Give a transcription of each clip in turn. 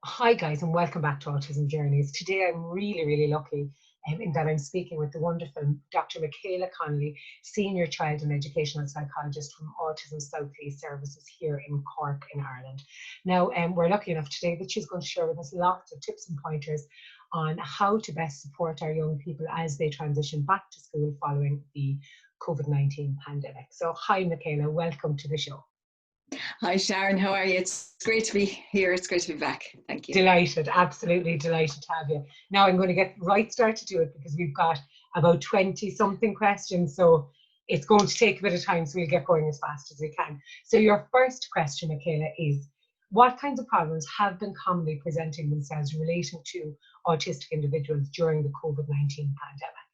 Hi guys, and welcome back to Autism Journeys. Today I'm really lucky in that I'm speaking with the wonderful Dr. Micaela Connolly, Senior Child and Educational Psychologist from Autism South East Services here in Cork in Ireland. Now we're lucky enough today that she's going to share with us lots of tips and pointers on how to best support our young people as they transition back to school following the Covid-19 pandemic. So hi Micaela, welcome to the show. Hi Sharon, how are you? It's great to be here. It's great to be back. Thank you. Delighted, absolutely delighted to have you. Now I'm going to get right started to it because we've got about 20 something questions, so it's going to take a bit of time, so we'll get going as fast as we can. So your first question, Micaela, is what kinds of problems have been commonly presenting themselves relating to autistic individuals during the COVID-19 pandemic?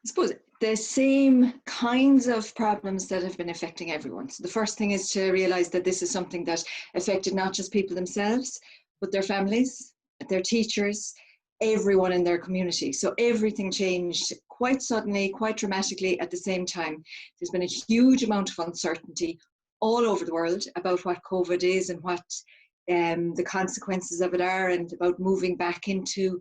I suppose the same kinds of problems that have been affecting everyone. So the first thing is to realise that this is something that affected not just people themselves, but their families, their teachers, everyone in their community. So everything changed quite suddenly, quite dramatically at the same time. There's been a huge amount of uncertainty all over the world about what COVID is and what the consequences of it are, and about moving back into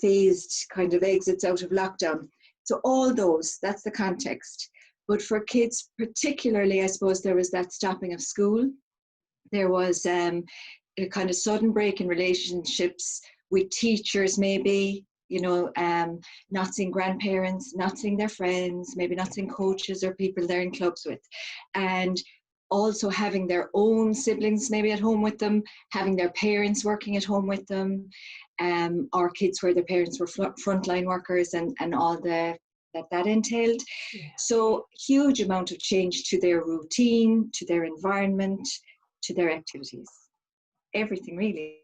phased kind of exits out of lockdown. So all those, that's the context. But for kids particularly, I suppose there was that stopping of school. There was a kind of sudden break in relationships with teachers maybe, not seeing grandparents, not seeing their friends, maybe not seeing coaches or people they're in clubs with. And also having their own siblings maybe at home with them, having their parents working at home with them, or kids where their parents were frontline workers and all that entailed. Yeah. So huge amount of change to their routine, to their environment, to their activities, everything really,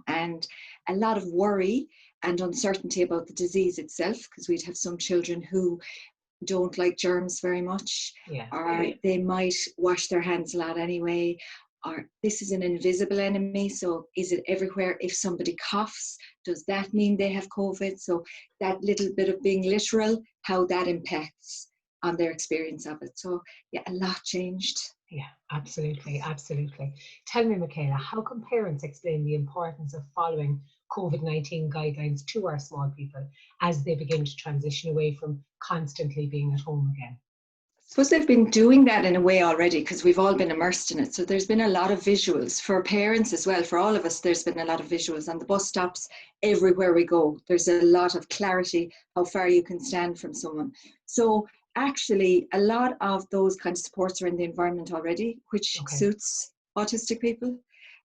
and a lot of worry and uncertainty about the disease itself, because we'd have some children who don't like germs very much, or they might wash their hands a lot anyway, or this is an invisible enemy, so is it everywhere? If somebody coughs, does that mean they have COVID? So that little bit of being literal, how that impacts on their experience of it. So yeah, a lot changed. Yeah, absolutely. Tell me, Micaela, how can parents explain the importance of following COVID-19 guidelines to our small people as they begin to transition away from constantly being at home again? I suppose they've been doing that in a way already, because we've all been immersed in it. So there's been a lot of visuals for parents as well. For all of us, there's been a lot of visuals on the bus stops, everywhere we go. There's a lot of clarity, how far you can stand from someone. So actually, a lot of those kinds of supports are in the environment already, which suits autistic people.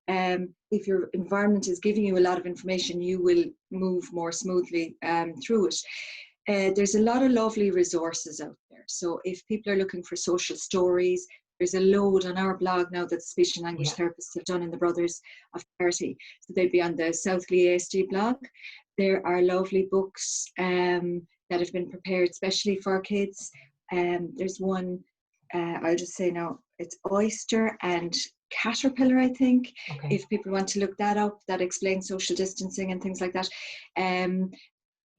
If your environment is giving you a lot of information, you will move more smoothly through it. There's a lot of lovely resources out there. So if people are looking for social stories, there's a load on our blog now that speech and language therapists have done in the Brothers of Charity. So they'd be on the Southly ASD blog. There are lovely books that have been prepared especially for kids. There's one, I'll just say now, it's Oyster and Caterpillar, I think. If people want to look that up, that explains social distancing and things like that.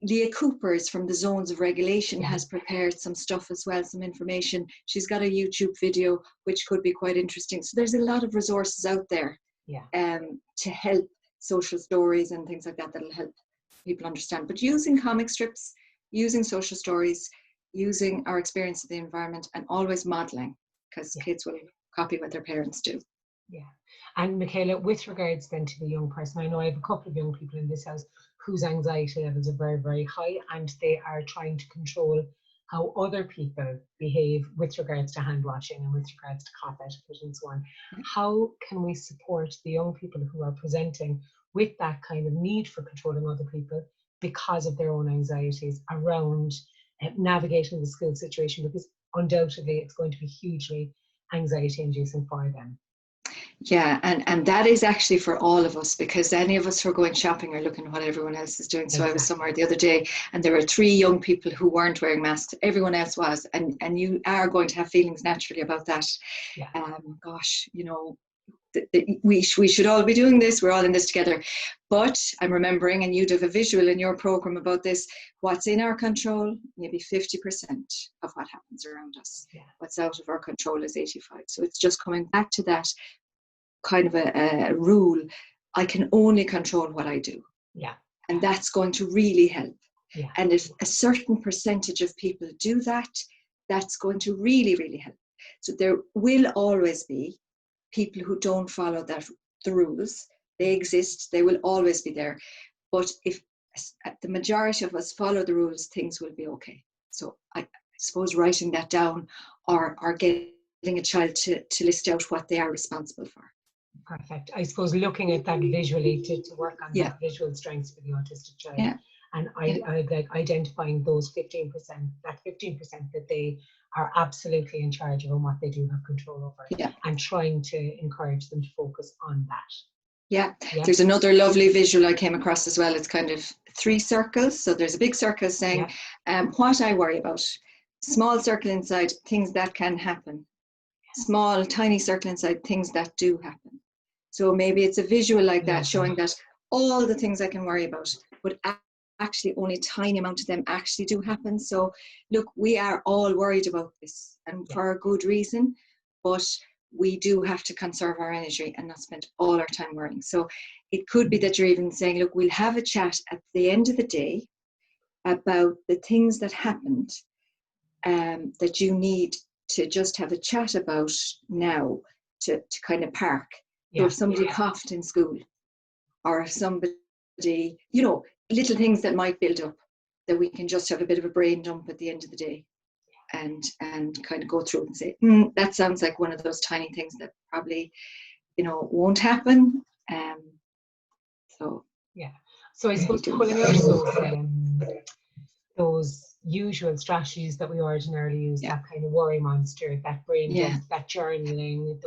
Leah Coopers from the Zones of Regulation has prepared some stuff as well, some information. She's got a YouTube video which could be quite interesting. So there's a lot of resources out there to help social stories and things like that that'll help people understand. But using comic strips, using social stories, using our experience of the environment, and always modelling, because kids will copy what their parents do. Yeah. And Micaela, with regards then to the young person, I know I have a couple of young people in this house whose anxiety levels are very high, and they are trying to control how other people behave with regards to hand washing and with regards to cough etiquette and so on. How can we support the young people who are presenting with that kind of need for controlling other people because of their own anxieties around navigating the school situation? Because undoubtedly it's going to be hugely anxiety inducing for them. Yeah, and that is actually for all of us, because any of us who are going shopping are looking at what everyone else is doing. So I was somewhere the other day and there were 3 young people who weren't wearing masks. Everyone else was, and you are going to have feelings naturally about that. Gosh, we should all be doing this. We're all in this together. But I'm remembering, and you'd have a visual in your program about this, what's in our control, maybe 50% of what happens around us. What's out of our control is 85%. So it's just coming back to that kind of a rule I can only control what I do. Yeah. And that's going to really help. Yeah. And if a certain percentage of people do that, that's going to really, really help. So there will always be people who don't follow the rules. They exist, they will always be there. But if the majority of us follow the rules, things will be okay. So I suppose writing that down, or getting a child to list out what they are responsible for. Perfect. I suppose looking at that visually to work on Yeah. that visual strengths for the autistic child. Yeah. And I like identifying those 15%, that 15% that they are absolutely in charge of and what they do have control over. Yeah. And trying to encourage them to focus on that. Yeah. There's another lovely visual I came across as well. It's kind of 3 circles. So there's a big circle saying what I worry about. Small circle inside, things that can happen. Small, tiny circle inside, things that do happen. So maybe it's a visual like that, showing that all the things I can worry about, but actually only a tiny amount of them actually do happen. So look, we are all worried about this, and for a good reason, but we do have to conserve our energy and not spend all our time worrying. So it could be that you're even saying, look, we'll have a chat at the end of the day about the things that happened that you need to just have a chat about now to kind of park. So if somebody coughed in school, or if somebody, little things that might build up, that we can just have a bit of a brain dump at the end of the day and kind of go through and say, that sounds like one of those tiny things that probably, won't happen. So I suppose pulling out those usual strategies that we ordinarily use, that kind of worry monster, that brain dump, that journaling,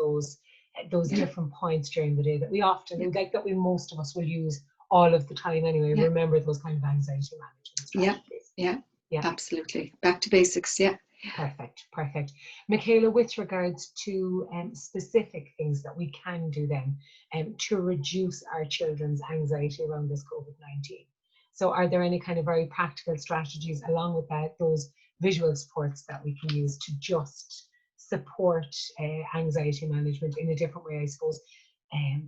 those different points during the day that we often, like that most of us will use all of the time anyway. Remember those kind of anxiety management strategies. Yeah, absolutely. Back to basics, Perfect. Micaela, with regards to specific things that we can do then to reduce our children's anxiety around this COVID-19. So are there any kind of very practical strategies along with that, those visual supports that we can use to just support anxiety management in a different way, I suppose?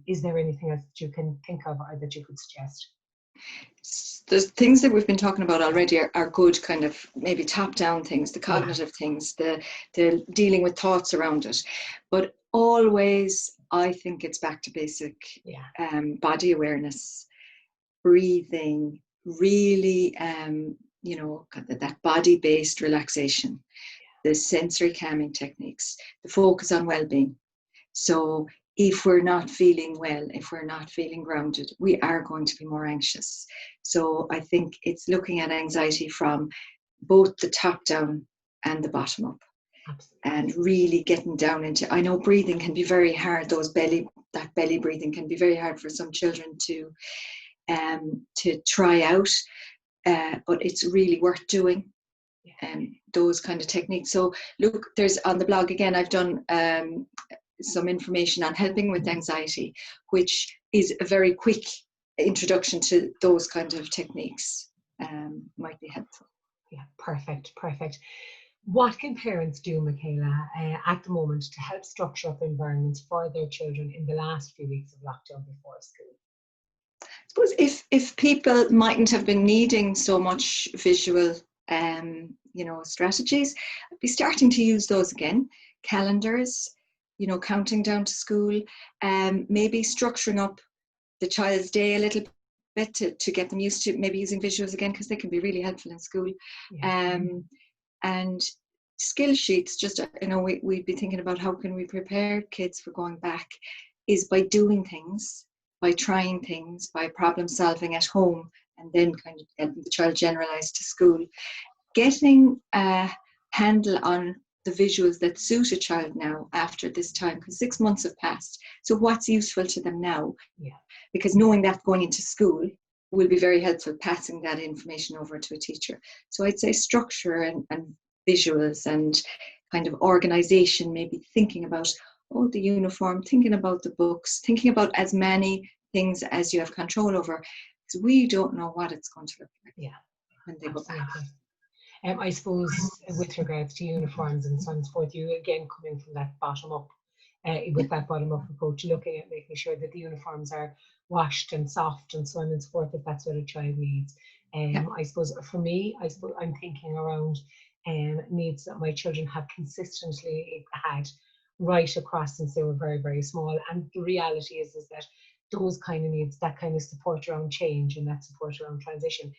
Is there anything else that you can think of or that you could suggest? The things that we've been talking about already are good kind of maybe top-down things, the cognitive things, the dealing with thoughts around it. But always, I think it's back to basic body awareness, breathing, really, that body-based relaxation, the sensory calming techniques, the focus on well-being. So if we're not feeling well, if we're not feeling grounded, we are going to be more anxious. So I think it's looking at anxiety from both the top down and the bottom up. Absolutely. And really getting down into, I know breathing can be very hard, that belly breathing can be very hard for some children to try out, but it's really worth doing. Those kind of techniques. So look, there's on the blog again, I've done some information on helping with anxiety, which is a very quick introduction to those kind of techniques. Might be helpful. Yeah, perfect. What can parents do, Micaela, at the moment to help structure up environments for their children in the last few weeks of lockdown before school? I suppose if people mightn't have been needing so much visual strategies, I'd be starting to use those again. Calendars, counting down to school, maybe structuring up the child's day a little bit to get them used to maybe using visuals again, because they can be really helpful in school. And skill sheets, just, we'd be thinking about how can we prepare kids for going back, is by doing things, by trying things, by problem solving at home, and then kind of getting the child generalized to school. Getting a handle on the visuals that suit a child now after this time, because 6 months have passed. So what's useful to them now? Because knowing that going into school will be very helpful, passing that information over to a teacher. So I'd say structure and visuals and kind of organization, maybe thinking about the uniform, thinking about the books, thinking about as many things as you have control over, because we don't know what it's going to look like when they go back. I suppose with regards to uniforms and so on and so forth, you again coming from that bottom up with that bottom-up approach, looking at making sure that the uniforms are washed and soft and so on and so forth, if that's what a child needs. I suppose for me, I'm thinking around needs that my children have consistently had right across since they were very, very small. And the reality is that those kind of needs, that kind of support around change and that support around transition,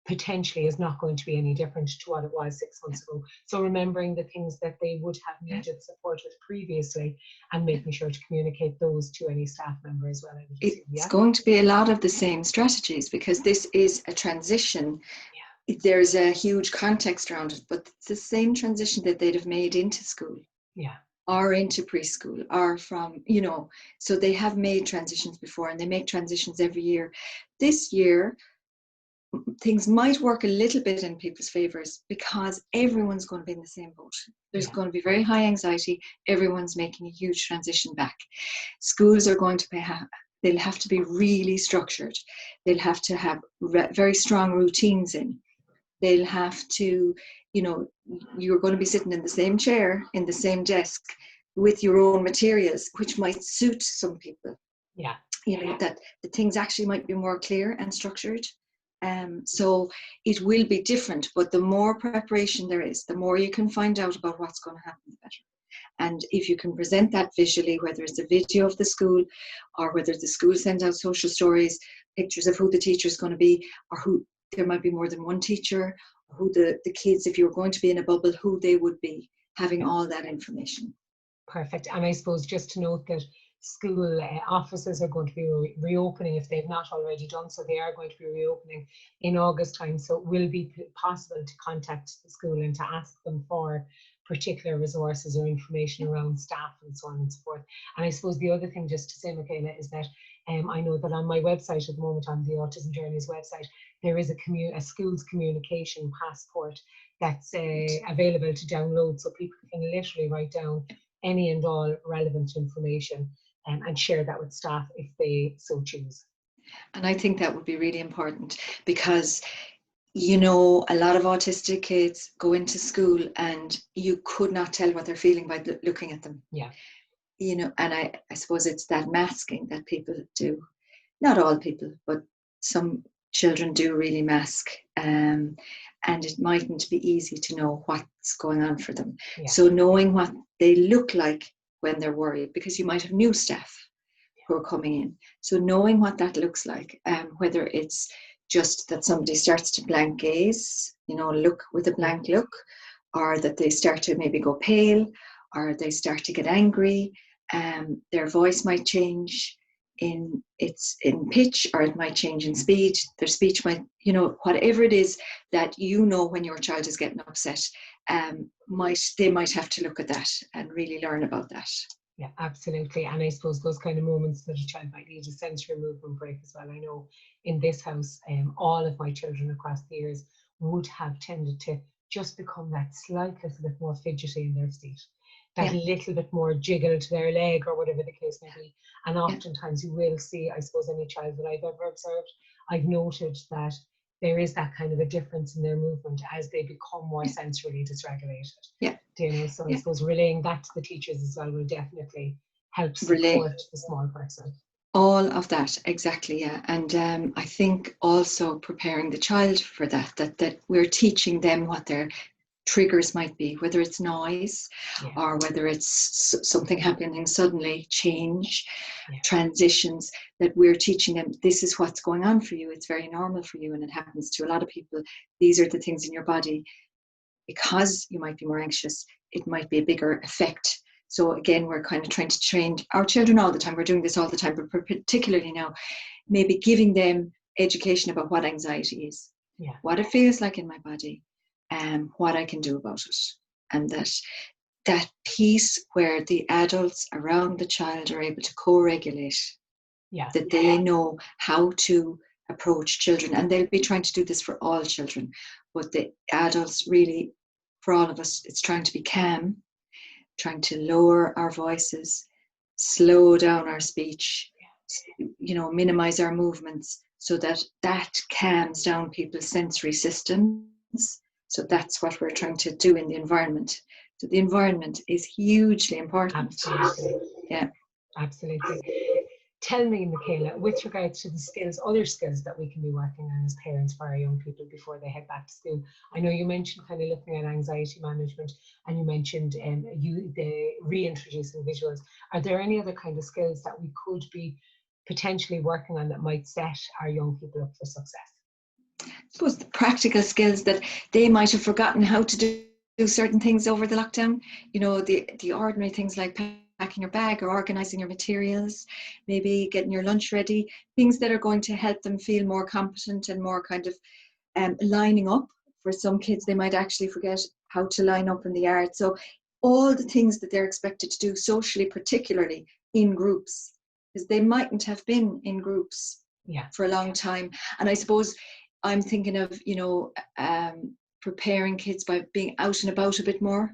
potentially is not going to be any different to what it was 6 months ago. So remembering the things that they would have needed support with previously and making sure to communicate those to any staff member as well. It's going to be a lot of the same strategies, because this is a transition. There's a huge context around it, but it's the same transition that they'd have made into school. Or into preschool, or from, so they have made transitions before, and they make transitions every year. This year, things might work a little bit in people's favors because everyone's going to be in the same boat. There's going to be very high anxiety. Everyone's making a huge transition back. Schools are going to they'll have to be really structured. They'll have to have very strong routines in. They'll have to, you're going to be sitting in the same chair, in the same desk, with your own materials, which might suit some people. That the things actually might be more clear and structured. So it will be different, but the more preparation there is, the more you can find out about what's going to happen, the better. And if you can present that visually, whether it's a video of the school, or whether the school sends out social stories, pictures of who the teacher is going to be, or who there might be more than one teacher, or who the kids, if you're going to be in a bubble, who they would be, having all that information. Perfect. And I suppose just to note that school offices are going to be reopening if they've not already done so. They are going to be reopening in August time, so it will be possible to contact the school and to ask them for particular resources or information around staff and so on and so forth. And I suppose the other thing just to say, Micaela, is that I know that on my website at the moment, on the Autism Journeys website, there is a school's communication passport that's available to download, so people can literally write down any and all relevant information and share that with staff if they so choose. And I think that would be really important, because a lot of autistic kids go into school and you could not tell what they're feeling by looking at them. And I suppose it's that masking that people do. Not all people, but some children do really mask. And it mightn't be easy to know what's going on for them. So knowing what they look like when they're worried, because you might have new staff who are coming in. So knowing what that looks like, whether it's just that somebody starts to blank gaze, look with a blank look, or that they start to maybe go pale, or they start to get angry, their voice might change in pitch, or it might change in speed. Their speech might, whatever it is that when your child is getting upset, they might have to look at that and really learn about that. Yeah, absolutely. And I suppose those kind of moments that a child might need a sensory movement break as well. I know in this house, all of my children across the years would have tended to just become that slight little bit more fidgety in their seat, that little bit more jiggle to their leg, or whatever the case may be. And oftentimes you will see, I suppose, any child that I've ever observed, I've noted that there is that kind of a difference in their movement as they become more sensorily dysregulated. So I suppose relaying that to the teachers as well will definitely help support the small person. All of that, exactly, And I think also preparing the child for that we're teaching them what their triggers might be, whether it's noise or whether it's something happening suddenly, change, transitions, that we're teaching them, this is what's going on for you. It's very normal for you, and it happens to a lot of people. These are the things in your body. Because you might be more anxious, it might be a bigger effect. So again, we're kind of trying to train our children all the time. We're doing this all the time, but particularly now, maybe giving them education about what anxiety is, what it feels like in my body, and what I can do about it. And that piece where the adults around the child are able to co-regulate, that they know how to approach children. And they'll be trying to do this for all children. But the adults really, for all of us, it's trying to be calm, trying to lower our voices, slow down our speech, minimize our movements, so that calms down people's sensory systems. So that's what we're trying to do in the environment, So the environment is hugely important. Absolutely. Yeah. Absolutely. Tell me, Micaela, with regards to the skills, other skills that we can be working on as parents for our young people before they head back to school. I know you mentioned kind of looking at anxiety management, and you mentioned the reintroducing visuals. Are there any other kind of skills that we could be potentially working on that might set our young people up for success? I suppose the practical skills that they might have forgotten how to do certain things over the lockdown, you know, the ordinary things like packing your bag or organizing your materials, maybe getting your lunch ready, things that are going to help them feel more competent and more kind of lining up. For some kids, they might actually forget how to line up in the yard. So all the things that they're expected to do socially, particularly in groups, because they mightn't have been in groups for a long time. And I suppose I'm thinking of, you know, preparing kids by being out and about a bit more.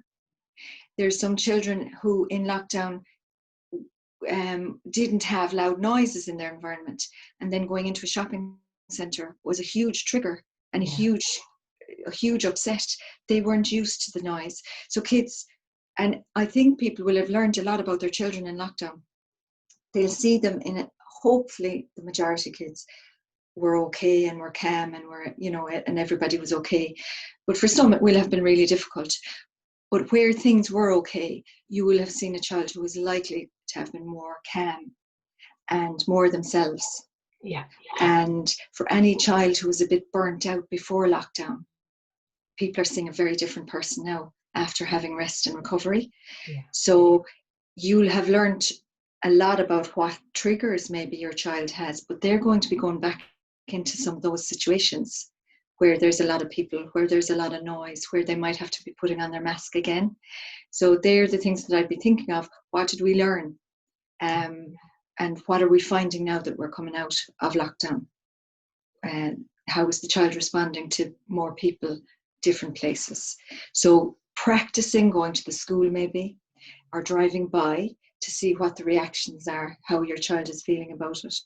There's some children who in lockdown didn't have loud noises in their environment, and then going into a shopping centre was a huge trigger and a huge upset. They weren't used to the noise. So kids, and I think people will have learned a lot about their children in lockdown. They'll see them in it. Hopefully the majority of kids were okay and were calm and were, you know, and everybody was okay. But for some it will have been really difficult. But where things were okay, you will have seen a child who was likely to have been more calm and more themselves. Yeah. And for any child who was a bit burnt out before lockdown, people are seeing a very different person now after having rest and recovery. Yeah. So you'll have learned a lot about what triggers maybe your child has, but they're going to be going back into some of those situations where there's a lot of people, where there's a lot of noise, where they might have to be putting on their mask again. So they're the things that I'd be thinking of. What did we learn? And what are we finding now that we're coming out of lockdown? And how is the child responding to more people, different places? So practicing going to the school maybe, or driving by to see what the reactions are, how your child is feeling about it.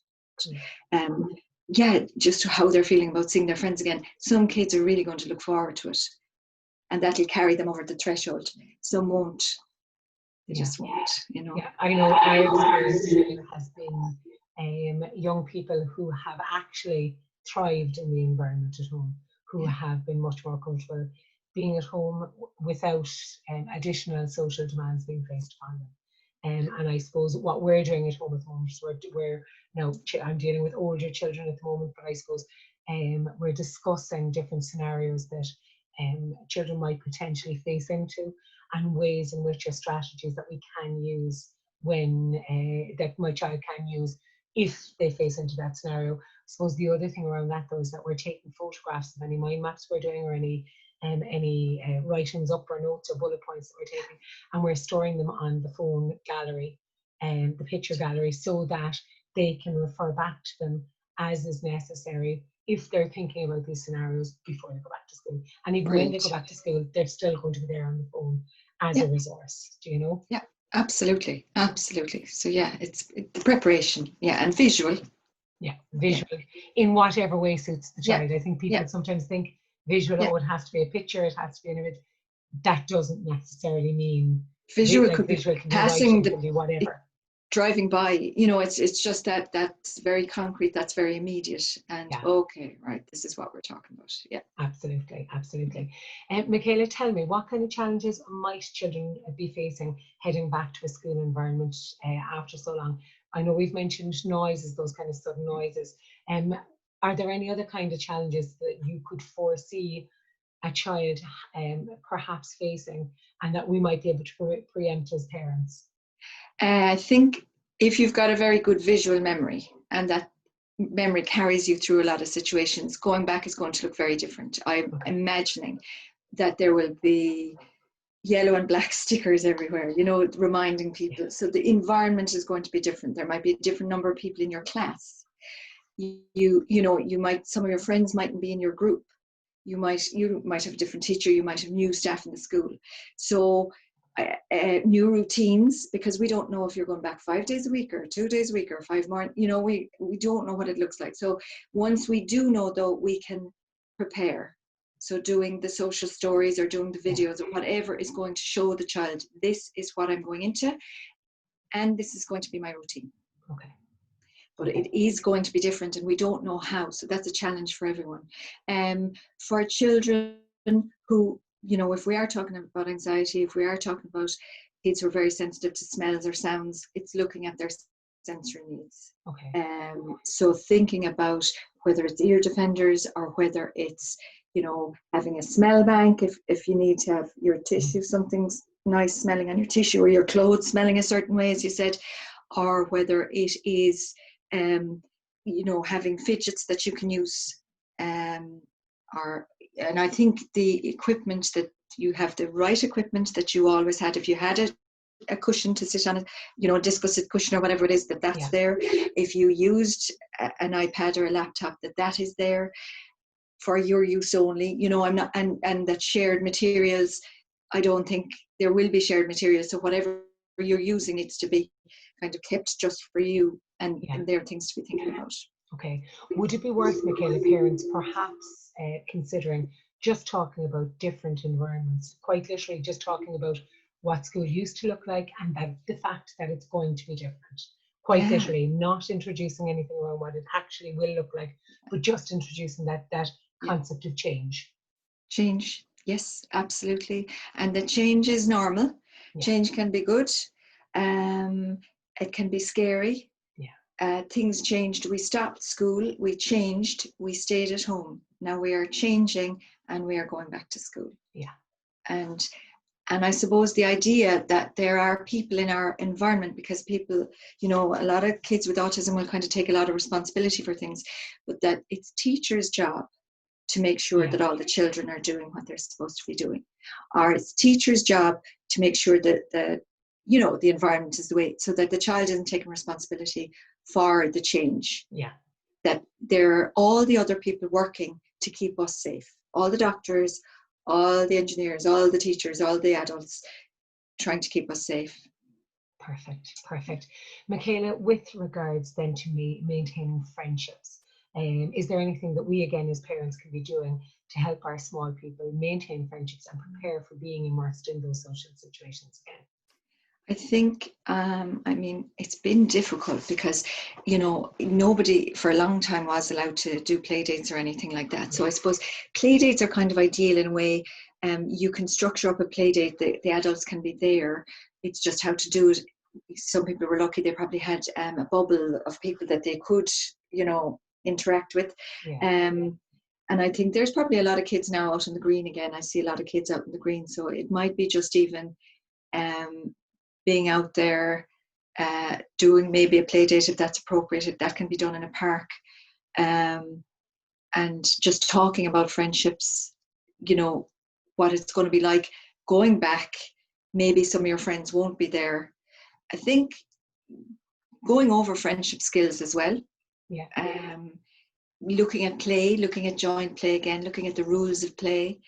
Just how they're feeling about seeing their friends again. Some kids are really going to look forward to it, and that'll carry them over the threshold. Some won't. They just won't, you know. Yeah, I know our experience has been young people who have actually thrived in the environment at home, who have been much more comfortable being at home without additional social demands being placed upon them. And I suppose what we're doing at home at the moment is we're now, I'm dealing with older children at the moment, but I suppose we're discussing different scenarios that children might potentially face into, and ways in which are strategies that we can use when that my child can use if they face into that scenario. I suppose the other thing around that though is that we're taking photographs of any mind maps we're doing, or any writings up or notes or bullet points that we're taking, and we're storing them on the phone gallery and the picture gallery, so that they can refer back to them as is necessary if they're thinking about these scenarios before they go back to school. And even when they go back to school, they're still going to be there on the phone as a resource. Do you know? Yeah, absolutely. So yeah, it's the preparation, and visual. Yeah, visual in whatever way suits the child. I think people sometimes think visual, oh, it has to be a picture, it has to be an image. That doesn't necessarily mean visual. Like could visual be can passing be writing, can be whatever. Driving by, you know, it's just that's very concrete, that's very immediate, and okay, right, this is what we're talking about. Yeah, absolutely. Micaela, tell me, what kind of challenges might children be facing heading back to a school environment after so long? I know we've mentioned noises, those kind of sudden noises. Are there any other kind of challenges that you could foresee a child perhaps facing, and that we might be able to preempt as parents? I think if you've got a very good visual memory, and that memory carries you through a lot of situations, going back is going to look very different. I'm imagining that there will be yellow and black stickers everywhere, you know, reminding people. So the environment is going to be different. There might be a different number of people in your class. You know, you might, some of your friends mightn't be in your group. You might have a different teacher. You might have new staff in the school. So new routines, because we don't know if you're going back 5 days a week or 2 days a week or 5 more, you know, we don't know what it looks like. So once we do know though, we can prepare. So doing the social stories or doing the videos or whatever is going to show the child, this is what I'm going into, and this is going to be my routine. Okay. But it is going to be different, and we don't know how. So that's a challenge for everyone. For children who, you know, if we are talking about anxiety, if we are talking about kids who are very sensitive to smells or sounds, it's looking at their sensory needs. Okay. So thinking about whether it's ear defenders or whether it's, you know, having a smell bank, if you need to have your tissue, something's nice smelling on your tissue, or your clothes smelling a certain way, as you said, or whether it is, you know, having fidgets that you can use, and I think the equipment that you have, the right equipment that you always had, if you had a cushion to sit on it, you know, a disco sit cushion or whatever it is, that's there. If you used an iPad or a laptop, that is there for your use only, you know. I'm not, and that shared materials, I don't think there will be shared materials, so whatever you're using needs to be kind of kept just for you, and there are things to be thinking about. Okay. Would it be worth, Micaela, parents perhaps considering just talking about different environments, quite literally just talking about what school used to look like, and that the fact that it's going to be different, quite literally, not introducing anything around what it actually will look like, but just introducing that concept of change. Change, yes, absolutely. And the change is normal. Change can be good. It can be scary. Things changed. We stopped school, we changed, we stayed at home. Now we are changing and we are going back to school. And I suppose the idea that there are people in our environment, because people, you know, a lot of kids with autism will kind of take a lot of responsibility for things, but that it's teachers' job to make sure that all the children are doing what they're supposed to be doing. Or it's teachers' job to make sure that you know, the environment is the way, so that the child isn't taking responsibility for the change. That there are all the other people working to keep us safe. All the doctors, all the engineers, all the teachers, all the adults trying to keep us safe. Perfect. Micaela, with regards then to maintaining friendships, is there anything that we, again, as parents can be doing to help our small people maintain friendships and prepare for being immersed in those social situations again? I think, I mean, it's been difficult because, you know, nobody for a long time was allowed to do play dates or anything like that. So I suppose play dates are kind of ideal in a way. You can structure up a play date, the adults can be there. It's just how to do it. Some people were lucky, they probably had a bubble of people that they could, you know, interact with. And I think there's probably a lot of kids now out in the green again. I see a lot of kids out in the green. So it might be just even being out there, doing maybe a play date if that's appropriate, if that can be done in a park, and just talking about friendships, you know, what it's going to be like going back. Maybe some of your friends won't be there. I think going over friendship skills as well. Looking at play, looking at joint play again, looking at the rules of play,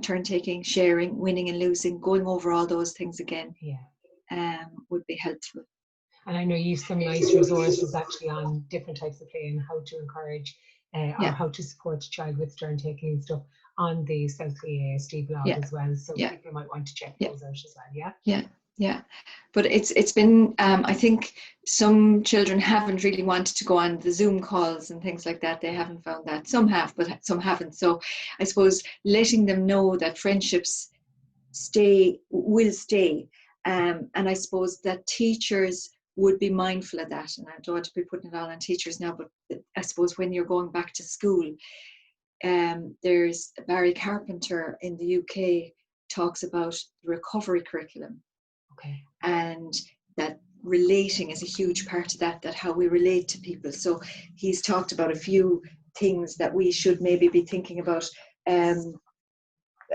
turn taking, sharing, winning and losing, going over all those things again. Would be helpful. And I know you have some nice resources actually on different types of play and how to encourage or how to support a child with turn taking and stuff on the Southly ASD blog as well. So people might want to check those out as well. Yeah. But it's been, I think some children haven't really wanted to go on the Zoom calls and things like that. They haven't found that. Some have, but some haven't. So I suppose letting them know that friendships will stay. And I suppose that teachers would be mindful of that. And I don't want to be putting it all on teachers now, but I suppose when you're going back to school, there's Barry Carpenter in the UK talks about the recovery curriculum. And that relating is a huge part of that how we relate to people. So he's talked about a few things that we should maybe be thinking about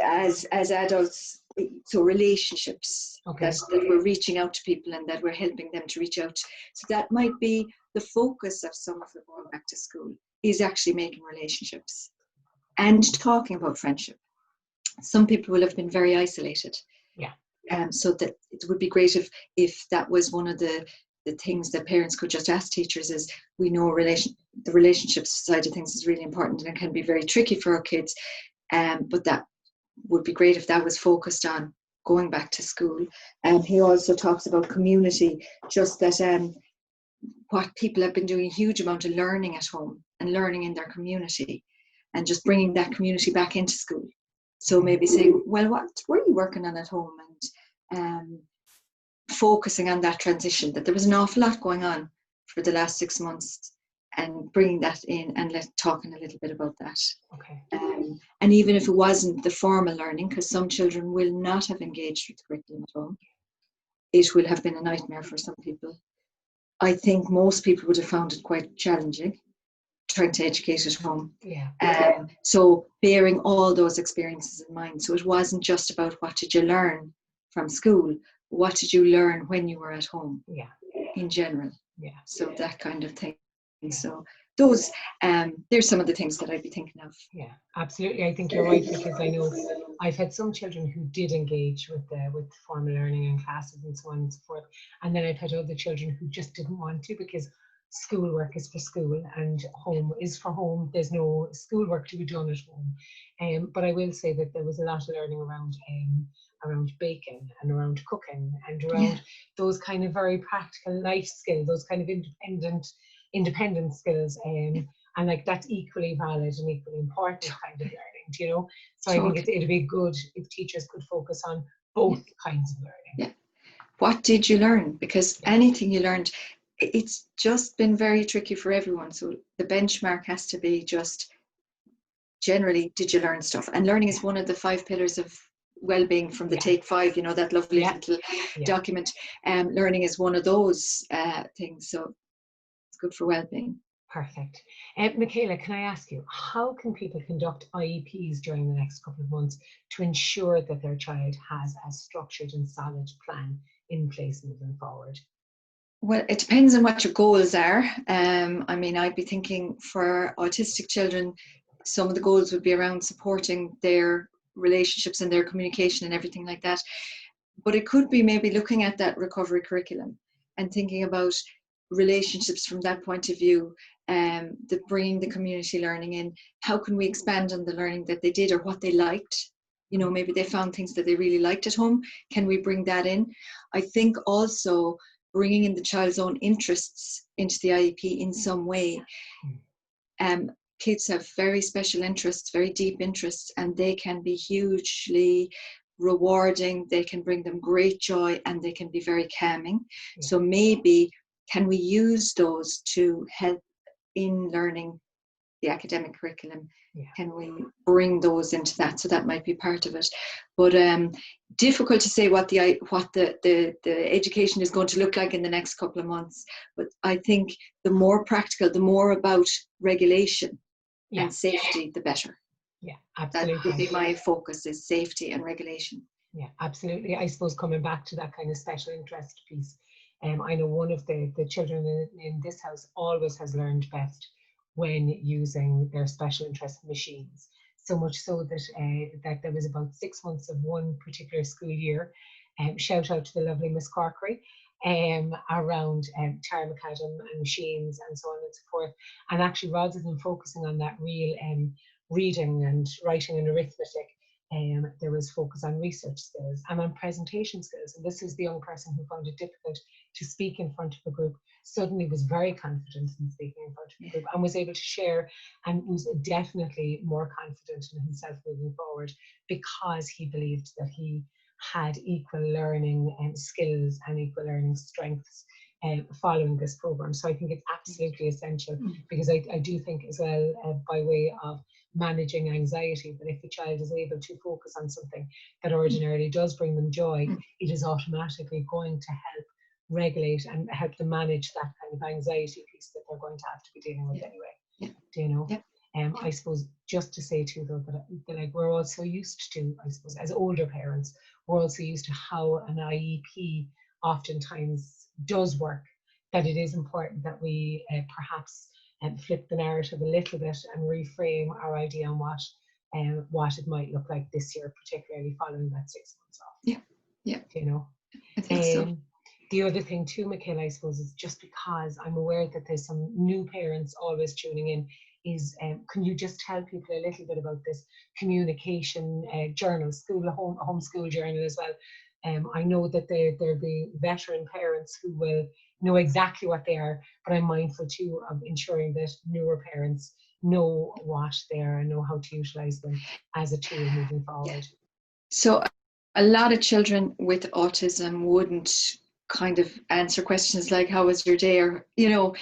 as adults. So relationships, that we're reaching out to people and that we're helping them to reach out. So that might be the focus of some of the going back to school, is actually making relationships and talking about friendship. Some people will have been very isolated. So that it would be great if that was one of the things that parents could just ask teachers is, we know the relationships side of things is really important and it can be very tricky for our kids. But that would be great if that was focused on going back to school. He also talks about community, just that what people have been doing a huge amount of learning at home and learning in their community, and just bringing that community back into school. So maybe saying, well, what were you working on at home? And focusing on that transition, that there was an awful lot going on for the last 6 months, and bringing that in and talking a little bit about that. Okay. And even if it wasn't the formal learning, because some children will not have engaged with the curriculum at home, it will have been a nightmare for some people. I think most people would have found it quite challenging trying to educate at home. Yeah. So bearing all those experiences in mind. So it wasn't just about what did you learn from school, what did you learn when you were at home? Yeah. In general. Yeah. So that kind of thing. Yeah. So those, there's some of the things that I'd be thinking of. Yeah, absolutely. I think you're right, because I know I've had some children who did engage with formal learning and classes and so on and so forth, and then I've had other children who just didn't want to, because schoolwork is for school and home is for home. There's no schoolwork to be done at home. But I will say that there was a lot of learning around baking and around cooking and around those kind of very practical life skills, those kind of independent skills. And like that's equally valid and equally important kind of learning, you know. So I think it'd be good if teachers could focus on both kinds of learning. Yeah. What did you learn? Because anything you learned, it's just been very tricky for everyone. So the benchmark has to be just generally, did you learn stuff? And learning is one of the 5 pillars of well-being from the Take 5, you know, that lovely little document. Learning is one of those things. So it's good for well-being. Perfect. Micaela, can I ask you, how can people conduct IEPs during the next couple of months to ensure that their child has a structured and solid plan in place moving forward? Well, it depends on what your goals are. I mean, I'd be thinking for autistic children, some of the goals would be around supporting their relationships and their communication and everything like that. But it could be maybe looking at that recovery curriculum and thinking about relationships from that point of view, bringing the community learning in. How can we expand on the learning that they did or what they liked? You know, maybe they found things that they really liked at home. Can we bring that in? I think also bringing in the child's own interests into the IEP in some way. Kids have very special interests, very deep interests, and they can be hugely rewarding. They can bring them great joy, and they can be very calming. So maybe can we use those to help in learning the academic curriculum? Can we bring those into that? So that might be part of it. But difficult to say what the education is going to look like in the next couple of months. But I think the more practical, the more about regulation and safety, the better. Yeah, absolutely. That would be my focus, is safety and regulation. Yeah, absolutely. I suppose coming back to that kind of special interest piece, I know one of the children in this house always has learned best when using their special interest machines. So much so that that there was about 6 months of one particular school year, shout out to the lovely Miss Corkery, around Tara McAdam and machines and so on and so forth. And actually, rather than focusing on that real reading and writing and arithmetic, there was focus on research skills and on presentation skills. And this is the young person who found it difficult to speak in front of a group, suddenly was very confident in speaking in front of a group and was able to share, and was definitely more confident in himself moving forward, because he believed that he had equal learning skills and equal learning strengths following this program. So I think it's absolutely essential, because I do think as well, by way of managing anxiety, that if a child is able to focus on something that ordinarily does bring them joy, it is automatically going to help regulate and help them manage that kind of anxiety piece that they're going to have to be dealing with anyway. Do you know? I suppose just to say too, though, that like we're also used to, I suppose, as older parents, we're also used to how an IEP oftentimes does work, that it is important that we perhaps flip the narrative a little bit and reframe our idea on what it might look like this year, particularly following that 6 months off. Yeah. You know? I think so. The other thing too, Michaela, I suppose, is just because I'm aware that there's some new parents always tuning in, is can you just tell people a little bit about this communication journal, homeschool journal as well? I know that there'll be veteran parents who will know exactly what they are, but I'm mindful too of ensuring that newer parents know what they are and know how to utilize them as a tool moving forward. So a lot of children with autism wouldn't kind of answer questions like, how was your day? Or, you know,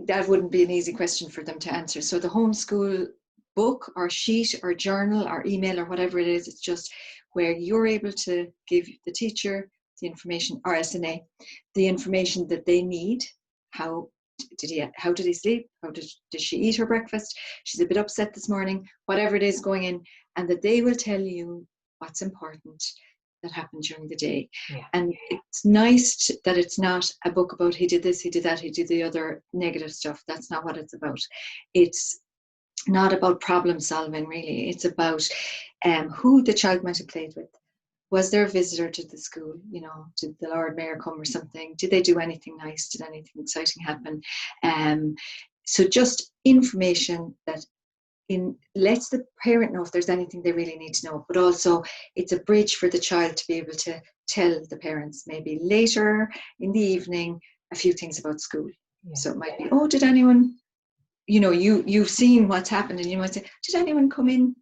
that wouldn't be an easy question for them to answer. So the homeschool book or sheet or journal or email or whatever it is, it's just where you're able to give the teacher the information, or SNA, the information that they need. How did he sleep? Did she eat her breakfast? She's a bit upset this morning, whatever it is going in, and that they will tell you what's important that happened during the day. Yeah. And it's nice that it's not a book about he did this, he did that, he did the other negative stuff. That's not what it's about. It's not about problem solving, really. It's about who the child might have played with. Was there a visitor to the school? You know, did the Lord Mayor come or something? Did they do anything nice? Did anything exciting happen? So just information that lets the parent know if there's anything they really need to know, but also it's a bridge for the child to be able to tell the parents maybe later in the evening a few things about school. Yeah. So it might be, oh, did anyone, you know, you've seen what's happened, and you might say, did anyone come in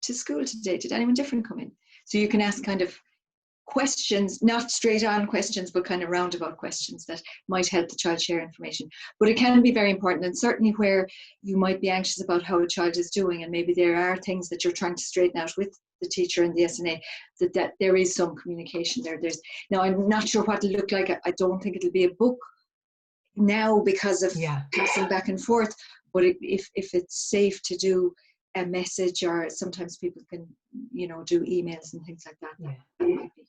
to school today? Did anyone different come in? So you can ask kind of questions, not straight on questions, but kind of roundabout questions that might help the child share information. But it can be very important, and certainly where you might be anxious about how a child is doing, and maybe there are things that you're trying to straighten out with the teacher and the SNA, that there is some communication there. Now, I'm not sure what it'll look like. I don't think it'll be a book now because of passing back and forth, but if it's safe to do a message, or sometimes people can, you know, do emails and things like that. That might be.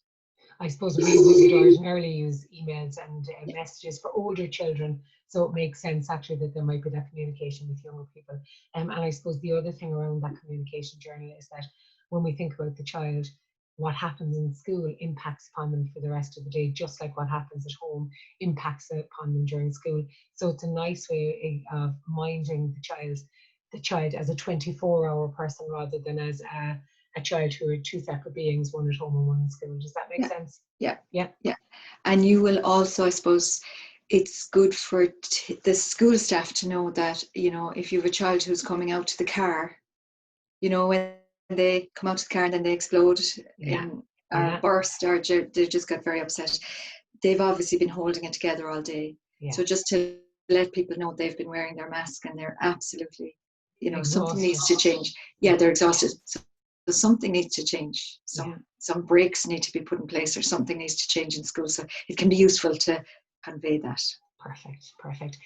I suppose we would ordinarily use emails and messages for older children, so it makes sense actually that there might be that communication with younger people. And I suppose the other thing around that communication journey is that when we think about the child, what happens in school impacts upon them for the rest of the day, just like what happens at home impacts upon them during school. So it's a nice way of minding the child as a 24-hour person rather than as a child who are two separate beings, one at home and one in school. Does that make sense? Yeah. And you will also, I suppose, it's good for the school staff to know that, you know, if you have a child who's coming out to the car, you know, when they come out to the car and then they explode in a burst, or they just got very upset, they've obviously been holding it together all day. So just to let people know they've been wearing their mask and they're absolutely, you know, exhausted. Something needs to change. They're exhausted. So something needs to change. Some breaks need to be put in place, or something needs to change in school. So it can be useful to convey that. Perfect.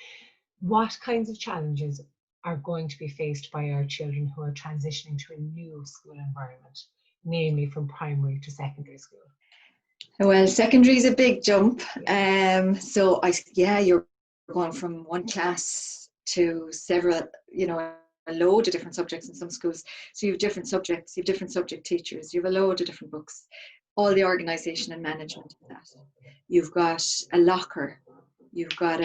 What kinds of challenges are going to be faced by our children who are transitioning to a new school environment, namely from primary to secondary school? Well, secondary is a big jump. So you're going from one class to several, you know, a load of different subjects in some schools. So you have different subjects, you have different subject teachers, you have a load of different books, all the organisation and management of that. You've got a locker, you've got,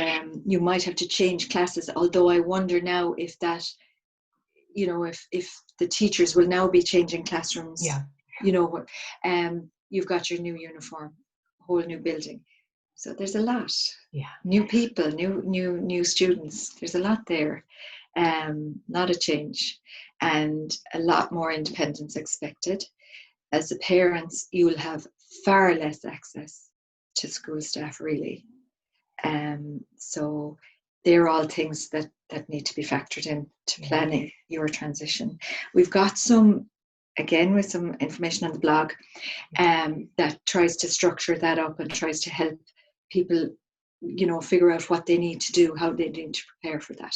you might have to change classes, although I wonder now if that, you know, if the teachers will now be changing classrooms, you know, you've got your new uniform, whole new building. So there's a lot. New people, new students. There's a lot there. Lot of change, and a lot more independence expected. As the parents, you will have far less access to school staff, really. So they're all things that need to be factored in to planning your transition. We've got some, again, with some information on the blog that tries to structure that up and tries to help people, you know, figure out what they need to do, how they need to prepare for that.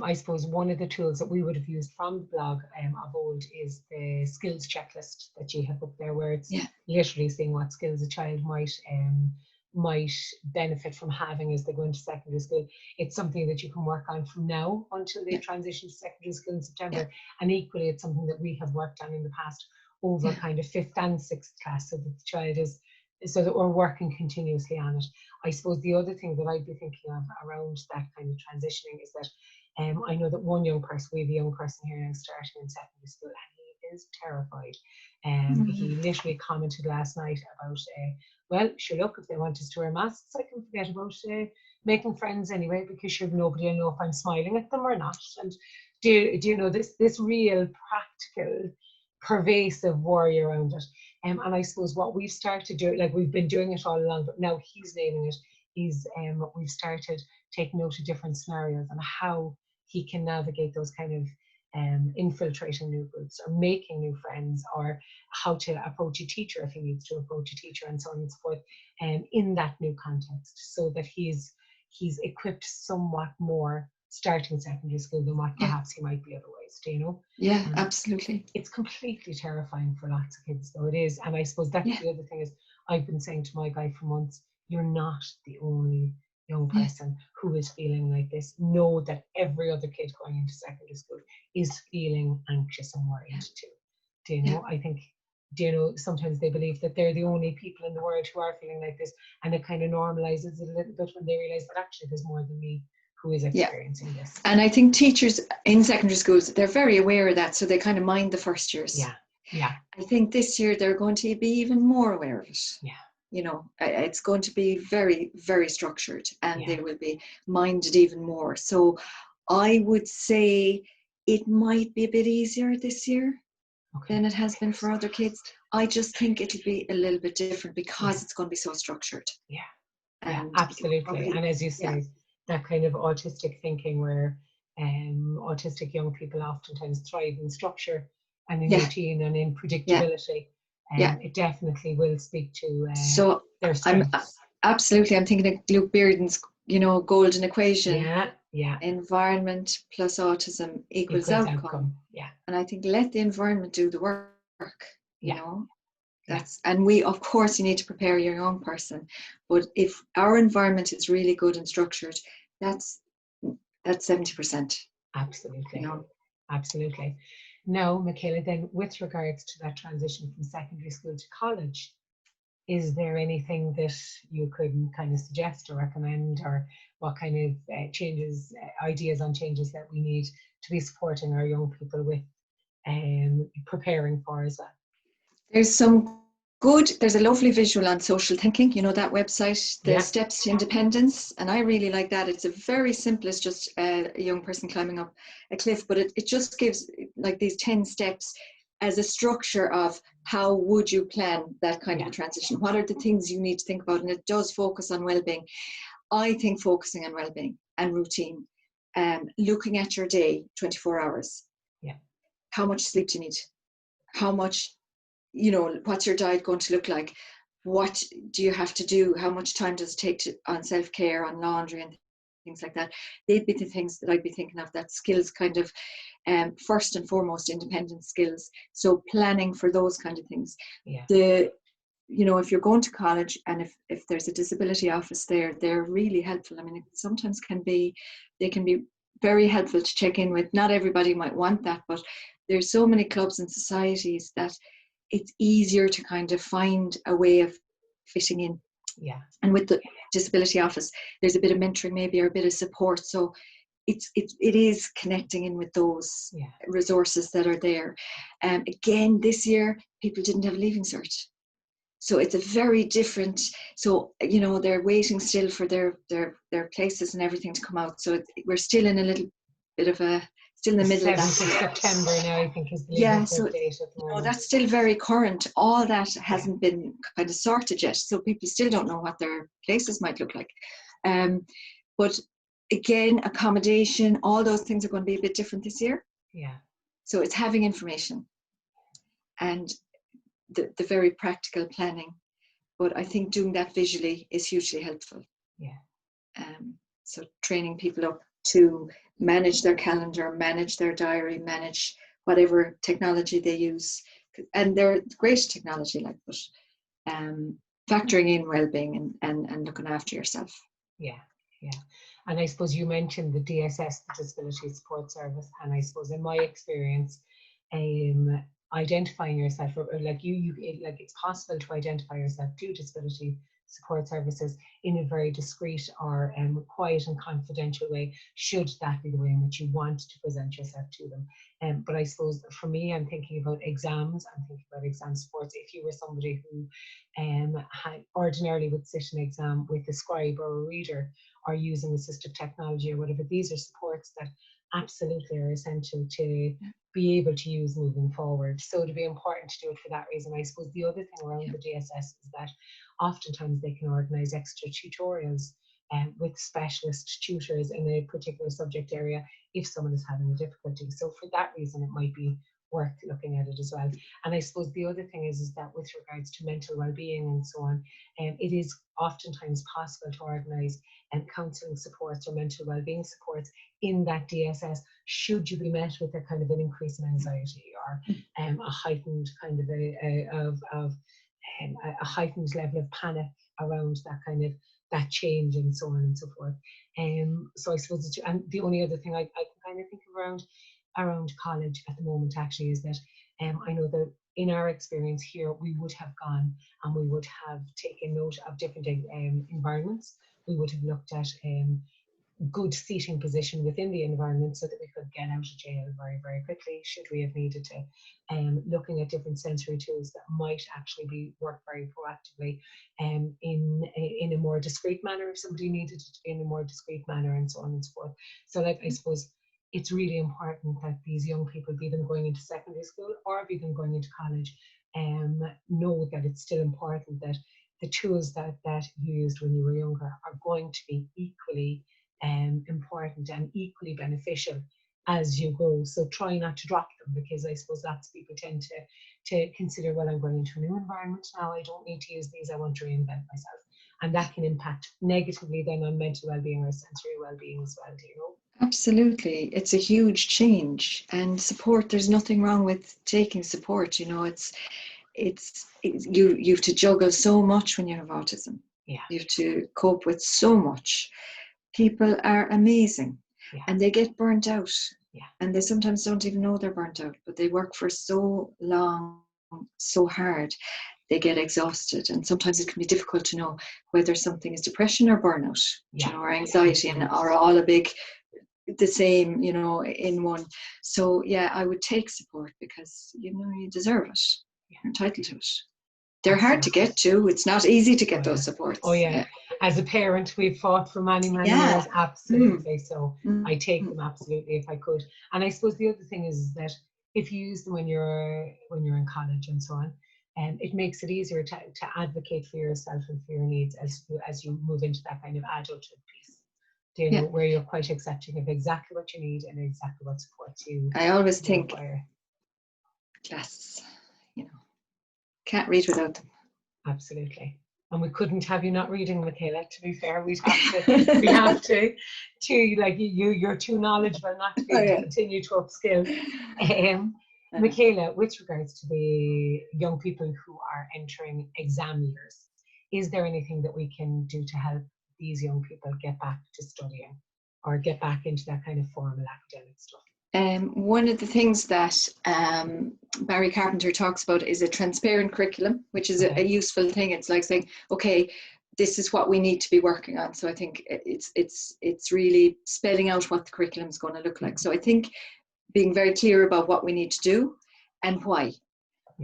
I suppose one of the tools that we would have used from the blog of old is the skills checklist that you have up there, where it's literally seeing what skills a child might benefit from having as they go into secondary school. It's something that you can work on from now until they transition to secondary school in September. And equally, it's something that we have worked on in the past over kind of 5th and 6th class, so that the child is so that we're working continuously on it. I suppose the other thing that I'd be thinking of around that kind of transitioning is that I know that one young person, we have a young person here now starting in secondary school, and he is terrified. He literally commented last night about, well, sure, look, if they want us to wear masks, I can forget about making friends anyway, because sure, nobody will know if I'm smiling at them or not. And do you know this real practical, pervasive worry around it? And I suppose what we've started to do, like we've been doing it all along, but now he's naming it. We've started taking note of different scenarios and how he can navigate those kind of infiltrating new groups or making new friends, or how to approach a teacher if he needs to approach a teacher, and so on and so forth, in that new context, so that he's equipped somewhat more starting secondary school than what perhaps he might be otherwise, do you know? Yeah, absolutely. It's completely terrifying for lots of kids, though it is. And I suppose that's the other thing is, I've been saying to my guy for months, you're not the only young person who is feeling like this. Know that every other kid going into secondary school is feeling anxious and worried too. Do you know? I think, do you know, sometimes they believe that they're the only people in the world who are feeling like this, and it kind of normalizes it a little bit when they realize that actually there's more than me who is experiencing this. And I think teachers in secondary schools, they're very aware of that, so they kind of mind the first years. Yeah. I think this year they're going to be even more aware of it. Yeah. You know, it's going to be very, very structured, and they will be minded even more. So I would say it might be a bit easier this year than it has been for other kids. I just think it'll be a little bit different because it's going to be so structured. And absolutely. And as you say, that kind of autistic thinking where autistic young people oftentimes thrive in structure and in routine and in predictability. It definitely will speak to their strengths. I'm thinking of Luke Bearden's, golden equation. Environment plus autism equals outcome. And I think let the environment do the work, you know. And we, of course, you need to prepare your young person, but if our environment is really good and structured, that's 70%. Absolutely. Absolutely. Now, Micaela, then with regards to that transition from secondary school to college, is there anything that you could kind of suggest or recommend, or what kind of changes, ideas on changes that we need to be supporting our young people with preparing for as well? There's a lovely visual on social thinking, that website, the steps to independence, and I really like that. It's a very simple, it's just a young person climbing up a cliff, but it just gives like these 10 steps as a structure of how would you plan that kind of a transition. What are the things you need to think about? And it does focus on well-being. I think focusing on well-being and routine, looking at your day, 24 hours. How much sleep do you need? How much, what's your diet going to look like? What do you have to do? How much time does it take on self-care, on laundry and things like that? They'd be the things that I'd be thinking of, that skills kind of first and foremost, independent skills. So planning for those kind of things. If you're going to college and if there's a disability office there, they're really helpful. I mean, it sometimes they can be very helpful to check in with. Not everybody might want that, but there's so many clubs and societies that it's easier to kind of find a way of fitting in. And with the disability office, there's a bit of mentoring maybe, or a bit of support. So it is connecting in with those resources that are there. Again, this year, people didn't have a leaving cert. So it's a very different, they're waiting still for their places and everything to come out. So we're still in a little bit of still in the middle of that. 7th of September now, I think, is the leaving cert date at the moment. That's still very current. All that hasn't been kind of sorted yet. So people still don't know what their places might look like. But again, accommodation, all those things are going to be a bit different this year. So it's having information and the very practical planning. But I think doing that visually is hugely helpful. So training people up to manage their calendar, manage their diary, manage whatever technology they use. And they're great technology, but factoring in well-being and looking after yourself. And I suppose you mentioned the DSS, the Disability Support Service, and I suppose in my experience, identifying yourself, or like it's possible to identify yourself through disability support services in a very discreet or quiet and confidential way, should that be the way in which you want to present yourself to them. But I suppose for me, I'm thinking about exams, I'm thinking about exam supports. If you were somebody who ordinarily would sit an exam with a scribe or a reader, or using assistive technology or whatever, these are supports that absolutely are essential to be able to use moving forward. So it'd be important to do it for that reason. I suppose the other thing around the DSS is that oftentimes they can organise extra tutorials with specialist tutors in a particular subject area if someone is having a difficulty. So for that reason, it might be worth looking at it as well. And I suppose the other thing is that with regards to mental well-being and so on, it is oftentimes possible to organise counselling supports or mental well-being supports in that DSS, should you be met with a kind of an increase in anxiety or a heightened kind of a heightened level of panic around that kind of that change and so on and so forth. So I suppose, and the only other thing I can kind of think of around college at the moment actually is that I know that in our experience here, we would have gone and we would have taken note of different environments. We would have looked at good seating position within the environment so that we could get out of jail very, very quickly should we have needed to. Looking at different sensory tools that might actually work very proactively in a more discreet manner if somebody needed it to be in a more discreet manner, and so on and so forth. So like, I suppose it's really important that these young people, be them going into secondary school or be them going into college, know that it's still important that the tools that you used when you were younger are going to be equally important and equally beneficial as you go. So try not to drop them, because I suppose lots of people tend to consider, well, I'm going into a new environment now, I don't need to use these, I want to reinvent myself. And that can impact negatively then on mental well-being or sensory well-being as well, do you know? Absolutely. It's a huge change, and support, there's nothing wrong with taking support. You know, it's you have to juggle so much when you have autism. Yeah. You have to cope with so much. People are amazing, and they get burnt out, and they sometimes don't even know they're burnt out, but they work for so long, so hard, they get exhausted, and sometimes it can be difficult to know whether something is depression or burnout, you know, or anxiety, and are all the same, you know, in one. So yeah, I would take support, because you know, you deserve it. You're entitled to it. They're hard to get to. It's not easy to get those supports. Oh yeah. As a parent, we've fought for many years. Absolutely. So I take them absolutely if I could. And I suppose the other thing is that if you use them when you're in college and so on, it makes it easier to advocate for yourself and for your needs as you move into that kind of adulthood piece. Do you know, where you're quite accepting of exactly what you need and exactly what supports you. I always think class, you know, can't read without them. Absolutely. And we couldn't have you not reading, Micaela, to be fair. We have to like, you're too knowledgeable not to be able to continue to upskill. Micaela, with regards to the young people who are entering exam years, is there anything that we can do to help these young people get back to studying or get back into that kind of formal academic stuff? One of the things that Barry Carpenter talks about is a transparent curriculum, which is a useful thing. It's like saying, okay, this is what we need to be working on. So I think it's really spelling out what the curriculum is going to look like. So I think being very clear about what we need to do and why.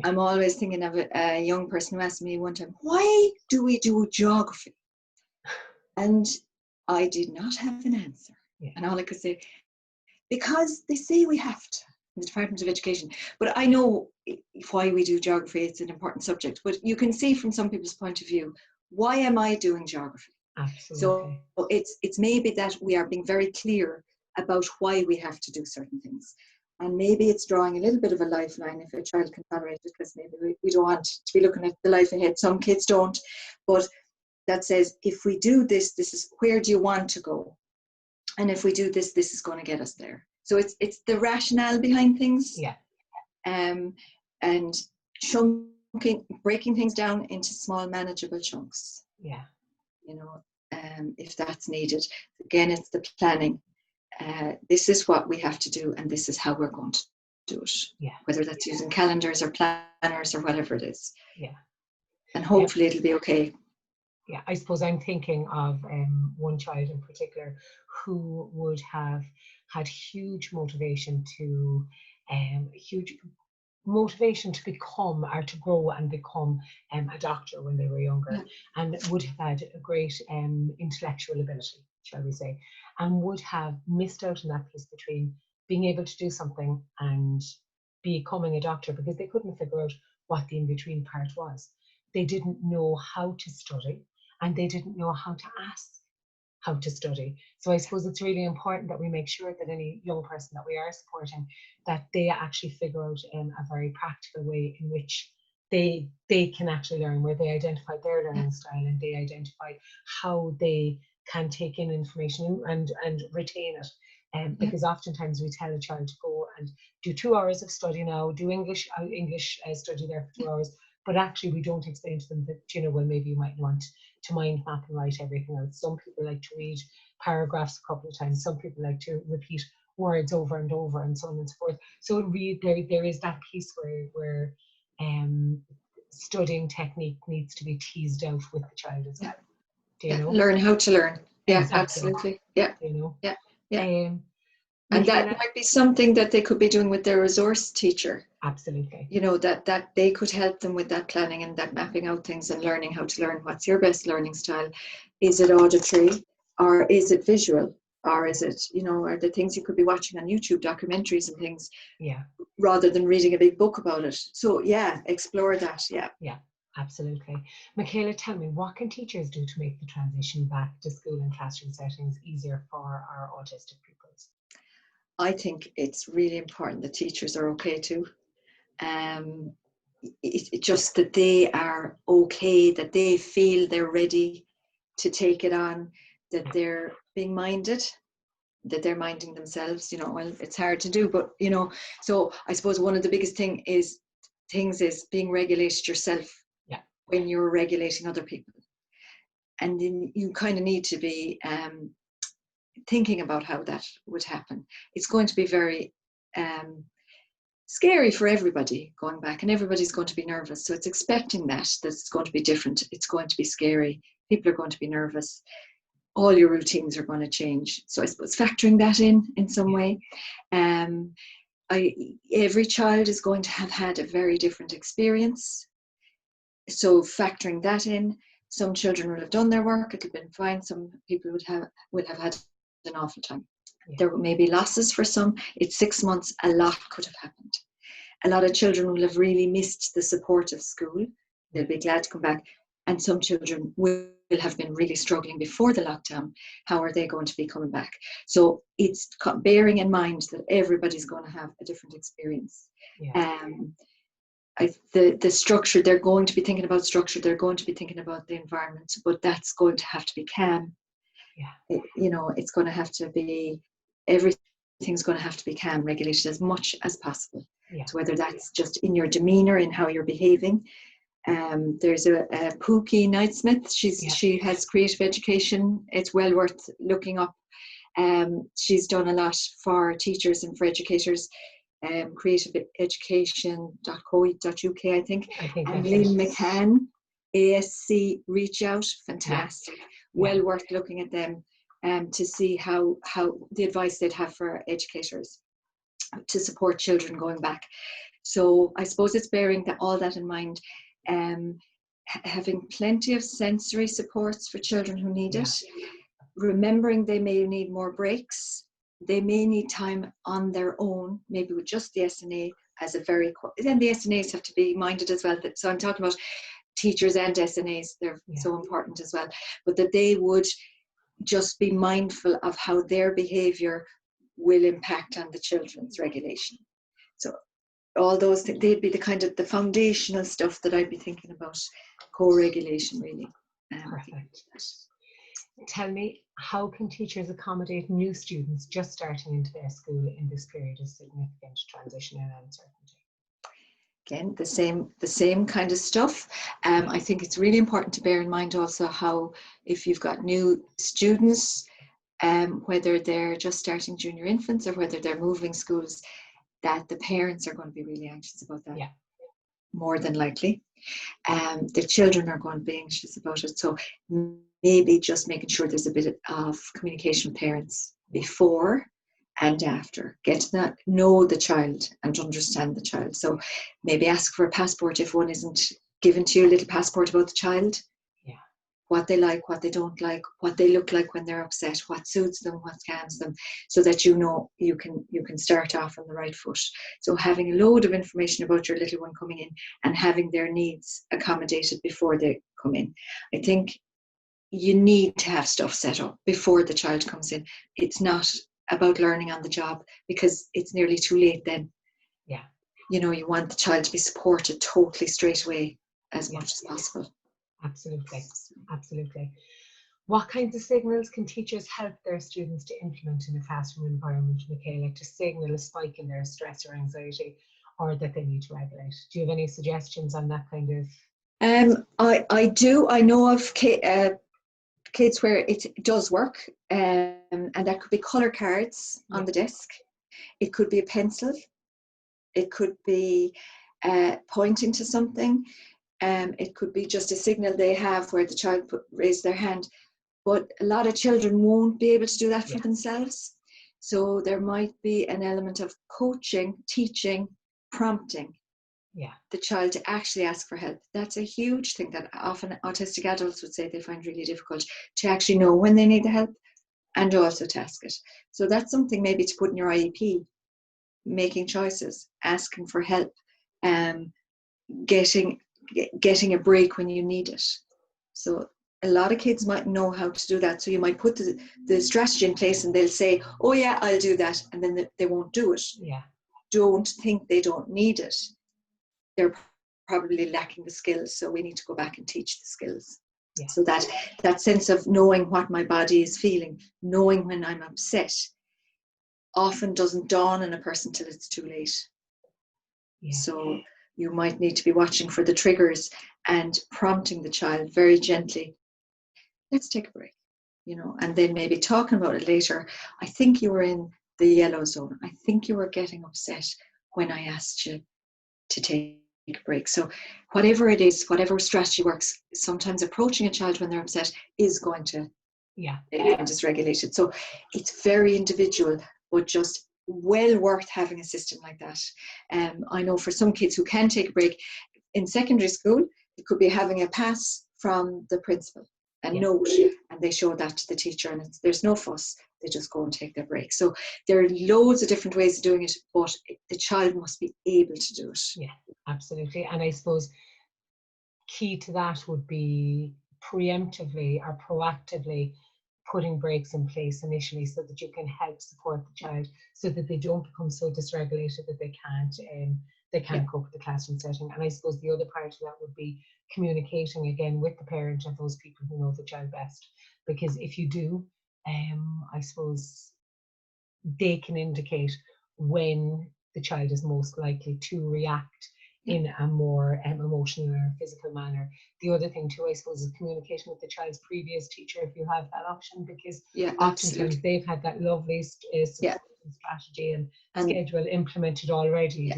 I'm always thinking of a young person who asked me one time, why do we do geography? And I did not have an answer. And all I could say, because they say we have to in the Department of Education. But I know why we do geography. It's an important subject. But you can see from some people's point of view, why am I doing geography? Absolutely. So it's maybe that we are being very clear about why we have to do certain things. And maybe it's drawing a little bit of a lifeline if a child can tolerate it, because maybe we don't want to be looking at the life ahead. Some kids don't. But that says, if we do this, this is where do you want to go? And if we do this, this is going to get us there. So it's the rationale behind things. And breaking things down into small, manageable chunks. You know, if that's needed. Again, it's the planning. This is what we have to do, and this is how we're going to do it. Yeah. Whether that's using calendars or planners or whatever it is. Yeah. And hopefully it'll be okay. Yeah, I suppose I'm thinking of one child in particular who would have had huge motivation to become or to grow and become a doctor when they were younger, and would have had a great intellectual ability, shall we say, and would have missed out on that piece between being able to do something and becoming a doctor because they couldn't figure out what the in-between part was. They didn't know how to study and they didn't know how to ask how to study. So I suppose it's really important that we make sure that any young person that we are supporting, that they actually figure out a very practical way in which they can actually learn, where they identify their learning style and they identify how they can take in information and retain it. Because oftentimes we tell a child to go and do 2 hours of study now, do English study there for 2 hours, but actually we don't explain to them that, well, maybe you might want to mind map and write everything out. Some people like to read paragraphs a couple of times. Some people like to repeat words over and over, and so on and so forth. So there is that piece where studying technique needs to be teased out with the child as well. Do you know? Learn how to learn. Yeah, exactly. Absolutely. Yeah. Yeah. And that might be something that they could be doing with their resource teacher. Absolutely. That they could help them with that planning and that mapping out things and learning how to learn. What's your best learning style? Is it auditory or is it visual? Or is it, are the things you could be watching on YouTube, documentaries and things, rather than reading a big book about it? So explore that. Yeah, absolutely. Micaela, tell me, what can teachers do to make the transition back to school and classroom settings easier for our autistic pupils? I think it's really important that teachers are okay too. It's just that they are okay, that they feel they're ready to take it on, that they're being minded, that they're minding themselves. Well, it's hard to do, but so I suppose one of the biggest things is being regulated yourself when you're regulating other people, and then you kind of need to be thinking about how that would happen. It's going to be very scary for everybody going back, and everybody's going to be nervous. So it's expecting that it's going to be different. It's going to be scary. People are going to be nervous. All your routines are going to change. So I suppose factoring that in some way. Every child is going to have had a very different experience. So factoring that in, some children will have done their work, it'll have been fine. Some people would have had an awful time. There may be losses for some. It's 6 months, a lot could have happened. A lot of children will have really missed the support of school. They'll be glad to come back. And some children will have been really struggling before the lockdown. How are they going to be coming back? So it's bearing in mind that everybody's going to have a different experience. The structure, they're going to be thinking about structure, they're going to be thinking about the environment, but that's going to have to be calm. It's going to have to be, everything's going to have to be calm, regulated as much as possible. So whether that's just in your demeanor, in how you're behaving. There's a Pookie Knightsmith, she has creative education. It's well worth looking up. She's done a lot for teachers and for educators. creativeeducation.co.uk, I think. And Lynn McCann, ASC Reach Out, fantastic. Well worth looking at them to see how the advice they'd have for educators to support children going back. So I suppose it's bearing all that in mind. Having plenty of sensory supports for children who need it. Remembering they may need more breaks. They may need time on their own, maybe with just the SNA as a then the SNAs have to be minded as well. So I'm talking about teachers and SNAs, they're so important as well. But that they would just be mindful of how their behaviour will impact on the children's regulation. So all those things, they'd be the foundational stuff that I'd be thinking about, co-regulation really. Perfect. Tell me, how can teachers accommodate new students just starting into their school in this period of significant transition and uncertainty? Again, the same kind of stuff. I think it's really important to bear in mind also how, if you've got new students, whether they're just starting junior infants or whether they're moving schools, that the parents are going to be really anxious about that. Yeah. More than likely. The children are going to be anxious about it. So maybe just making sure there's a bit of communication with parents before and after. Get to that, know the child and understand the child. So maybe ask for a passport if one isn't given to you, a little passport about the child. Yeah. What they like, what they don't like, what they look like when they're upset, what suits them, what calms them, so that you know you can start off on the right foot. So having a load of information about your little one coming in and having their needs accommodated before they come in. I think you need to have stuff set up before the child comes in. It's not about learning on the job, because it's nearly too late then. Yeah. You know, you want the child to be supported totally straight away as much as possible. Absolutely. Absolutely. What kinds of signals can teachers help their students to implement in a classroom environment, Micaela, to signal a spike in their stress or anxiety, or that they need to regulate? Do you have any suggestions on that kind of? I do. I know of kids where it does work, and that could be colour cards on the desk. It could be a pencil. It could be pointing to something. It could be just a signal they have where the child raise their hand. But a lot of children won't be able to do that for themselves. So there might be an element of coaching, teaching, prompting the child to actually ask for help. That's a huge thing that often autistic adults would say they find really difficult, to actually know when they need the help and also to ask it. So that's something maybe to put in your IEP, making choices, asking for help, getting a break when you need it. So a lot of kids might know how to do that. So you might put the strategy in place and they'll say, oh yeah, I'll do that. And then they won't do it. Yeah. Don't think they don't need it. They're probably lacking the skills. So we need to go back and teach the skills. Yeah. So that sense of knowing what my body is feeling, knowing when I'm upset, often doesn't dawn on a person till it's too late. Yeah. So you might need to be watching for the triggers and prompting the child very gently. Let's take a break, and then maybe talking about it later. I think you were in the yellow zone. I think you were getting upset when I asked you to take a break. So whatever it is, whatever strategy works, sometimes approaching a child when they're upset is going to dysregulate it. So it's very individual, but just well worth having a system like that. I know for some kids who can take a break in secondary school, it could be having a pass from the principal, a note, and they show that to the teacher, and there's no fuss. They just go and take their break. So there are loads of different ways of doing it, but the child must be able to do it. Yeah, absolutely. And I suppose key to that would be preemptively or proactively putting breaks in place initially, so that you can help support the child, so that they don't become so dysregulated that they can't cope with the classroom setting. And I suppose the other part of that would be communicating again with the parent and those people who know the child best, because if you do, I suppose they can indicate when the child is most likely to react in a more emotional or physical manner. The other thing too, I suppose, is communication with the child's previous teacher, if you have that option, because oftentimes they've had that lovely strategy and schedule implemented already,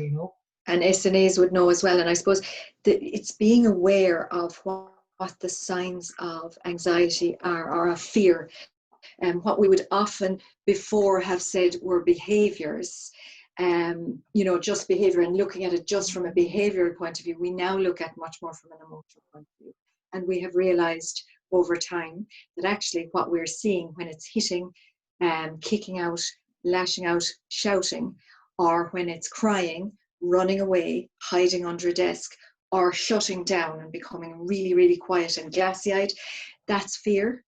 And SNAs would know as well. And I suppose it's being aware of what the signs of anxiety are, or of fear. And what we would often before have said were behaviours, just behaviour, and looking at it just from a behavioural point of view, we now look at much more from an emotional point of view. And we have realised over time that actually what we're seeing when it's hitting, kicking out, lashing out, shouting, or when it's crying, running away, hiding under a desk, or shutting down and becoming really, really quiet and glassy-eyed, that's fear.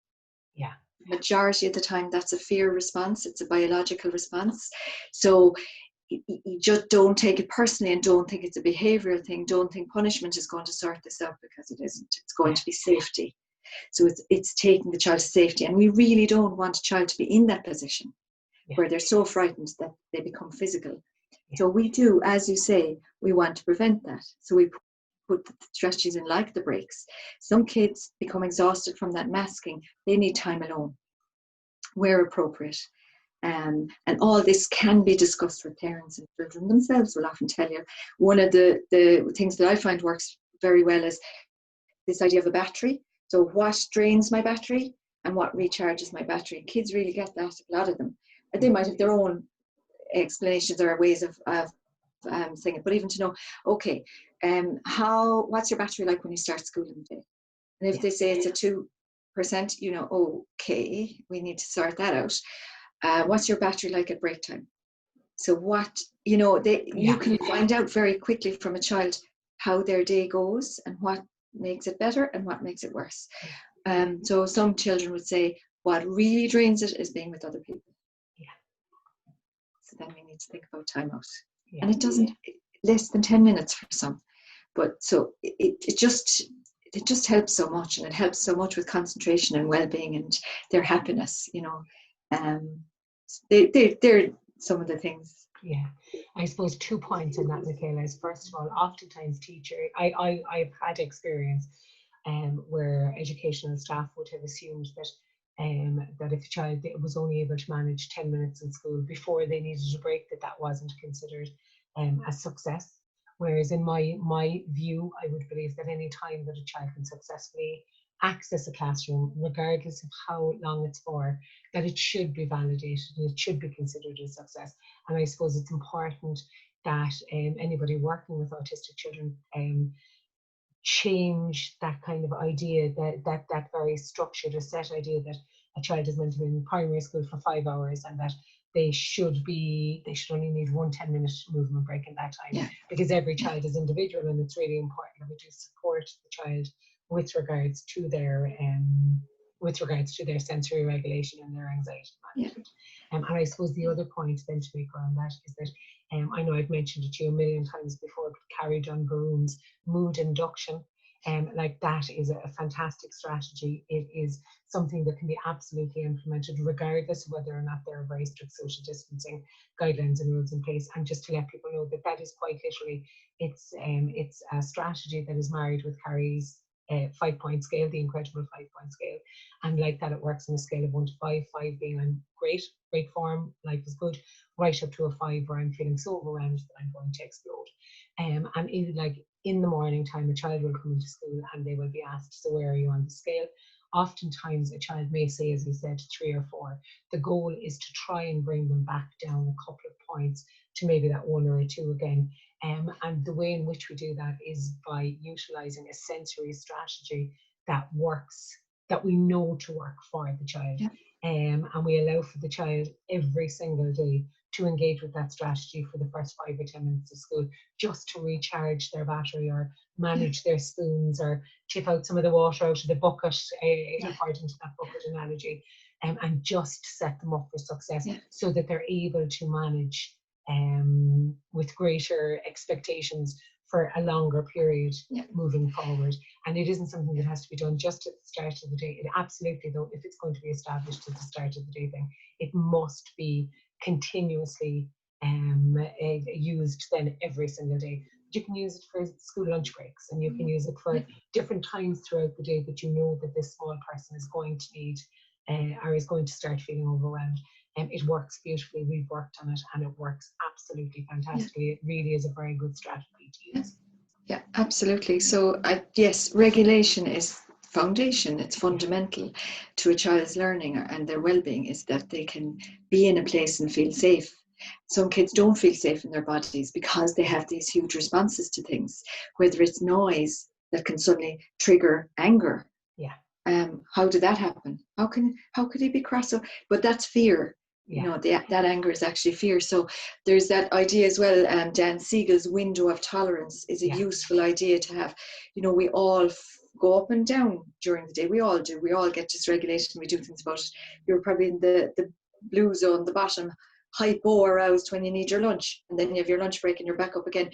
Yeah. Majority of the time, that's a fear response. It's a biological response. So you just don't take it personally, and don't think it's a behavioural thing. Don't think punishment is going to sort this out, because it isn't. It's going to be safety. So it's taking the child to safety. And we really don't want a child to be in that position where they're so frightened that they become physical. So we do, as you say, we want to prevent that. So we put the strategies in, like the breaks. Some kids become exhausted from that masking. They need time alone, where appropriate. And all this can be discussed with parents, and children themselves will often tell you. One of the things that I find works very well is this idea of a battery. So what drains my battery and what recharges my battery. Kids really get that, a lot of them. They might have their own explanations or ways of saying it, but even to know, okay, what's your battery like when you start school in the day? And if they say it's a 2%, you know, okay, we need to sort that out. What's your battery like at break time? So what, you know, you can find out very quickly from a child how their day goes and what makes it better and what makes it worse. So some children would say what really drains it is being with other people. So then we need to think about time out. And it doesn't, less than 10 minutes for some. But so it just helps so much, and it helps so much with concentration and well-being and their happiness, you know. They're some of the things. Yeah, I suppose 2 points on that, Micaela, is first of all, oftentimes I've had experience where educational staff would have assumed that if a child was only able to manage 10 minutes in school before they needed a break, that wasn't considered a success. Whereas in my view, I would believe that any time that a child can successfully access a classroom, regardless of how long it's for, that it should be validated and it should be considered a success. And I suppose it's important that anybody working with autistic children change that kind of idea, that very structured or set idea that a child is meant to be in primary school for 5 hours and that they should only need 1 10-minute movement break in that time, because every child is individual, and it's really important that we do support the child with regards to their sensory regulation and their anxiety management. And I suppose the other point then to make around that is that I know I've mentioned it to you a million times before, but Carrie Dunn-Baroon's mood induction, like that is a fantastic strategy. It is something that can be absolutely implemented regardless of whether or not there are very strict social distancing guidelines and rules in place. And just to let people know that is quite literally, it's a strategy that is married with Carrie's 5-point scale, the incredible 5-point scale. And like that, it works on a scale of 1 to 5, 5 being in great form, life is good, right up to a 5 where I'm feeling so overwhelmed that I'm going to explode. And even like in the morning time, a child will come into school and they will be asked, so where are you on the scale? Oftentimes a child may say, as you said, 3 or 4. The goal is to try and bring them back down a couple of points to maybe that 1 or a 2 again. And the way in which we do that is by utilizing a sensory strategy that works, that we know to work for the child. And we allow for the child every single day to engage with that strategy for the first 5 or 10 minutes of school, just to recharge their battery or manage their spoons or tip out some of the water out of the bucket, according to that bucket analogy, and just set them up for success so that they're able to manage with greater expectations for a longer period moving forward. And it isn't something that has to be done just at the start of the day. It absolutely, though, if it's going to be established at the start of the day thing, it must be continuously used then every single day. You can use it for school lunch breaks, and you can use it for different times throughout the day that you know that this small person is going to need or is going to start feeling overwhelmed. It works beautifully. We've worked on it and it works absolutely fantastically. It really is a very good strategy to use. Yeah, absolutely. So yes, regulation is foundation. It's fundamental to a child's learning and their well-being, is that they can be in a place and feel safe. Some kids don't feel safe in their bodies because they have these huge responses to things, whether it's noise that can suddenly trigger anger. How did that happen? How could he be cross? But that's fear. You know, that anger is actually fear. So there's that idea as well. Dan Siegel's window of tolerance is a useful idea to have. You know, we all go up and down during the day. We all do. We all get dysregulation. We do things about it. You're probably in the blue zone, the bottom, hypo aroused when you need your lunch, and then you have your lunch break and you're back up again.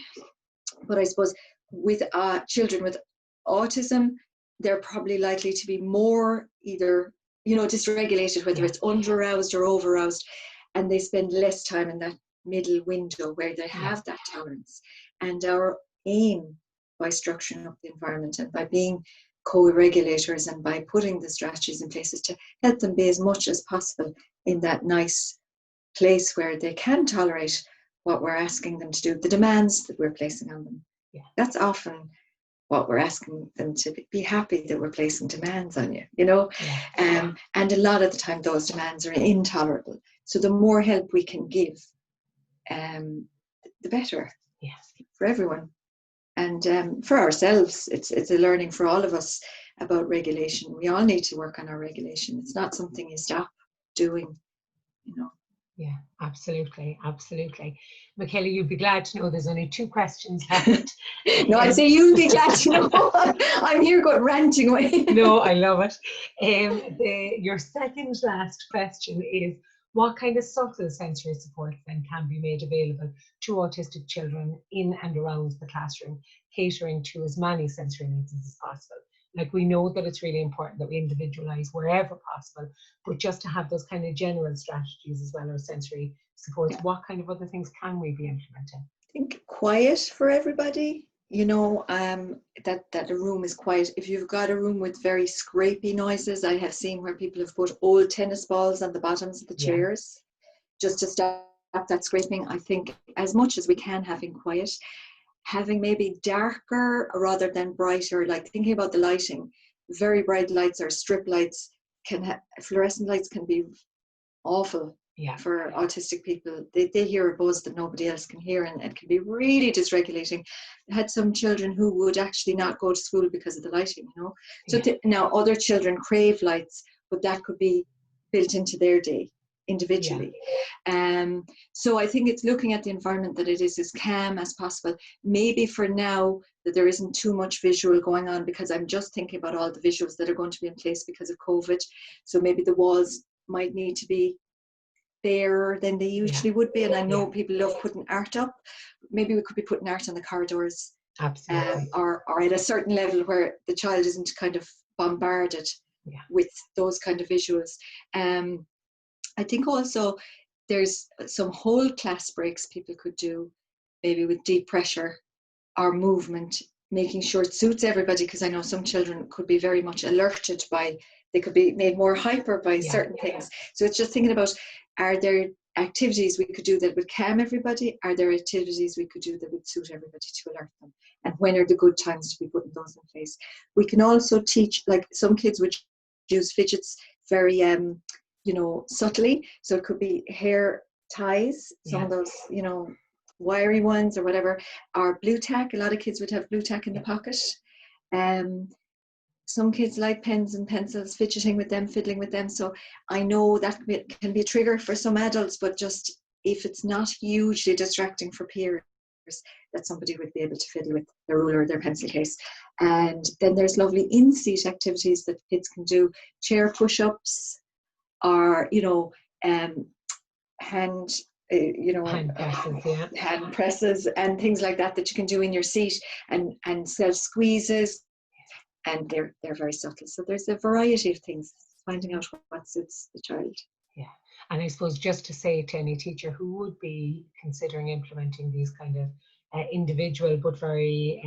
But I suppose with children with autism, they're probably likely to be more either, you know, dysregulated, whether it's under-aroused or over-aroused, and they spend less time in that middle window where they have that tolerance. And our aim by structuring up the environment and by being co-regulators and by putting the strategies in place is to help them be as much as possible in that nice place where they can tolerate what we're asking them to do, the demands that we're placing on them. Yeah. That's often what we're asking them to be happy that we're placing demands on you, you know. Yeah. And a lot of the time those demands are intolerable. So the more help we can give, the better. Yes. For everyone. And for ourselves, it's a learning for all of us about regulation. We all need to work on our regulation. It's not something you stop doing, you know. Yeah, absolutely, absolutely. Micaela, you'd be glad to know there's only 2 questions left. No, I'd say you'd be glad to know. I'm here going ranting away. No, I love it. Your second last question is, what kind of subtle sensory support then can be made available to autistic children in and around the classroom, catering to as many sensory needs as possible? Like, we know that it's really important that we individualize wherever possible, but just to have those kind of general strategies as well as sensory supports, what kind of other things can we be implementing? I think quiet for everybody, you know, that a room is quiet. If you've got a room with very scrapey noises, I have seen where people have put old tennis balls on the bottoms of the chairs just to stop that scraping. I think as much as we can, having quiet, having maybe darker rather than brighter, like thinking about the lighting, very bright lights or strip lights fluorescent lights can be awful for autistic people. They hear a buzz that nobody else can hear, and it can be really dysregulating. I had some children who would actually not go to school because of the lighting, you know. So now other children crave lights, but that could be built into their day individually. So I think it's looking at the environment that it is as calm as possible. Maybe for now that there isn't too much visual going on, because I'm just thinking about all the visuals that are going to be in place because of COVID. So maybe the walls might need to be fairer than they usually would be. And I know people love putting art up. Maybe we could be putting art on the corridors. Absolutely. Or at a certain level where the child isn't kind of bombarded with those kind of visuals. I think also there's some whole class breaks people could do, maybe with deep pressure or movement, making sure it suits everybody, because I know some children could be very much alerted by, they could be made more hyper by certain things. So it's just thinking about, are there activities we could do that would calm everybody? Are there activities we could do that would suit everybody to alert them? And when are the good times to be putting those in place? We can also teach, like some kids would use fidgets very, you know, subtly. So it could be hair ties, some of those, you know, wiry ones or whatever, or blue tack. A lot of kids would have blue tack in the pocket. Some kids like pens and pencils, fidgeting with them, fiddling with them. So I know that can be a trigger for some adults, but just if it's not hugely distracting for peers, that somebody would be able to fiddle with their ruler or their pencil case. And then there's lovely in-seat activities that kids can do, chair push-ups, or, you know, hand presses and things like that you can do in your seat, and self squeezes, and they're very subtle. So there's a variety of things, finding out what suits the child. Yeah, and I suppose just to say to any teacher who would be considering implementing these kind of individual but very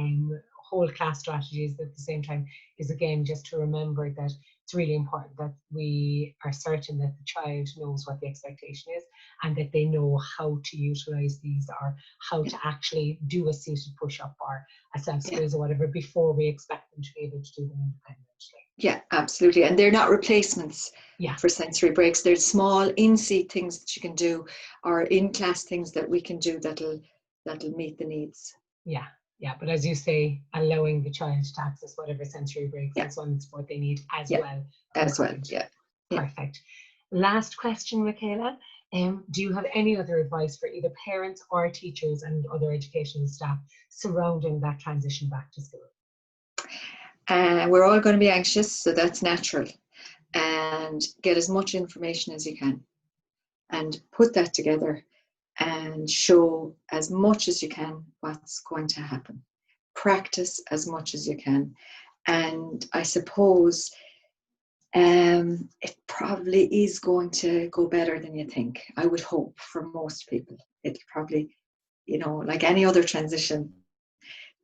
whole class strategies at the same time, is again just to remember that it's really important that we are certain that the child knows what the expectation is, and that they know how to utilize these, or how to actually do a seated push-up or a self-squeeze or whatever, before we expect them to be able to do them independently. Yeah, absolutely. And they're not replacements for sensory breaks. There's small in-seat things that you can do, or in-class things that we can do that'll meet the needs. Yeah, but as you say, allowing the child to access whatever sensory breaks and so on and support they need as well. Perfect. Last question, Micaela. Do you have any other advice for either parents or teachers and other educational staff surrounding that transition back to school? We're all going to be anxious, so that's natural. And get as much information as you can, and put that together, and show as much as you can what's going to happen. Practice as much as you can. And I suppose it probably is going to go better than you think. I would hope for most people. It'll probably, you know, like any other transition,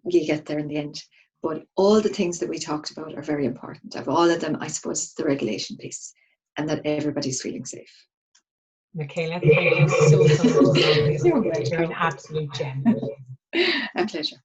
you get there in the end. But all the things that we talked about are very important. Of all of them, I suppose, the regulation piece, and that everybody's feeling safe. Micaela, thank you so much as always. You're welcome. You're an absolute gem. A pleasure.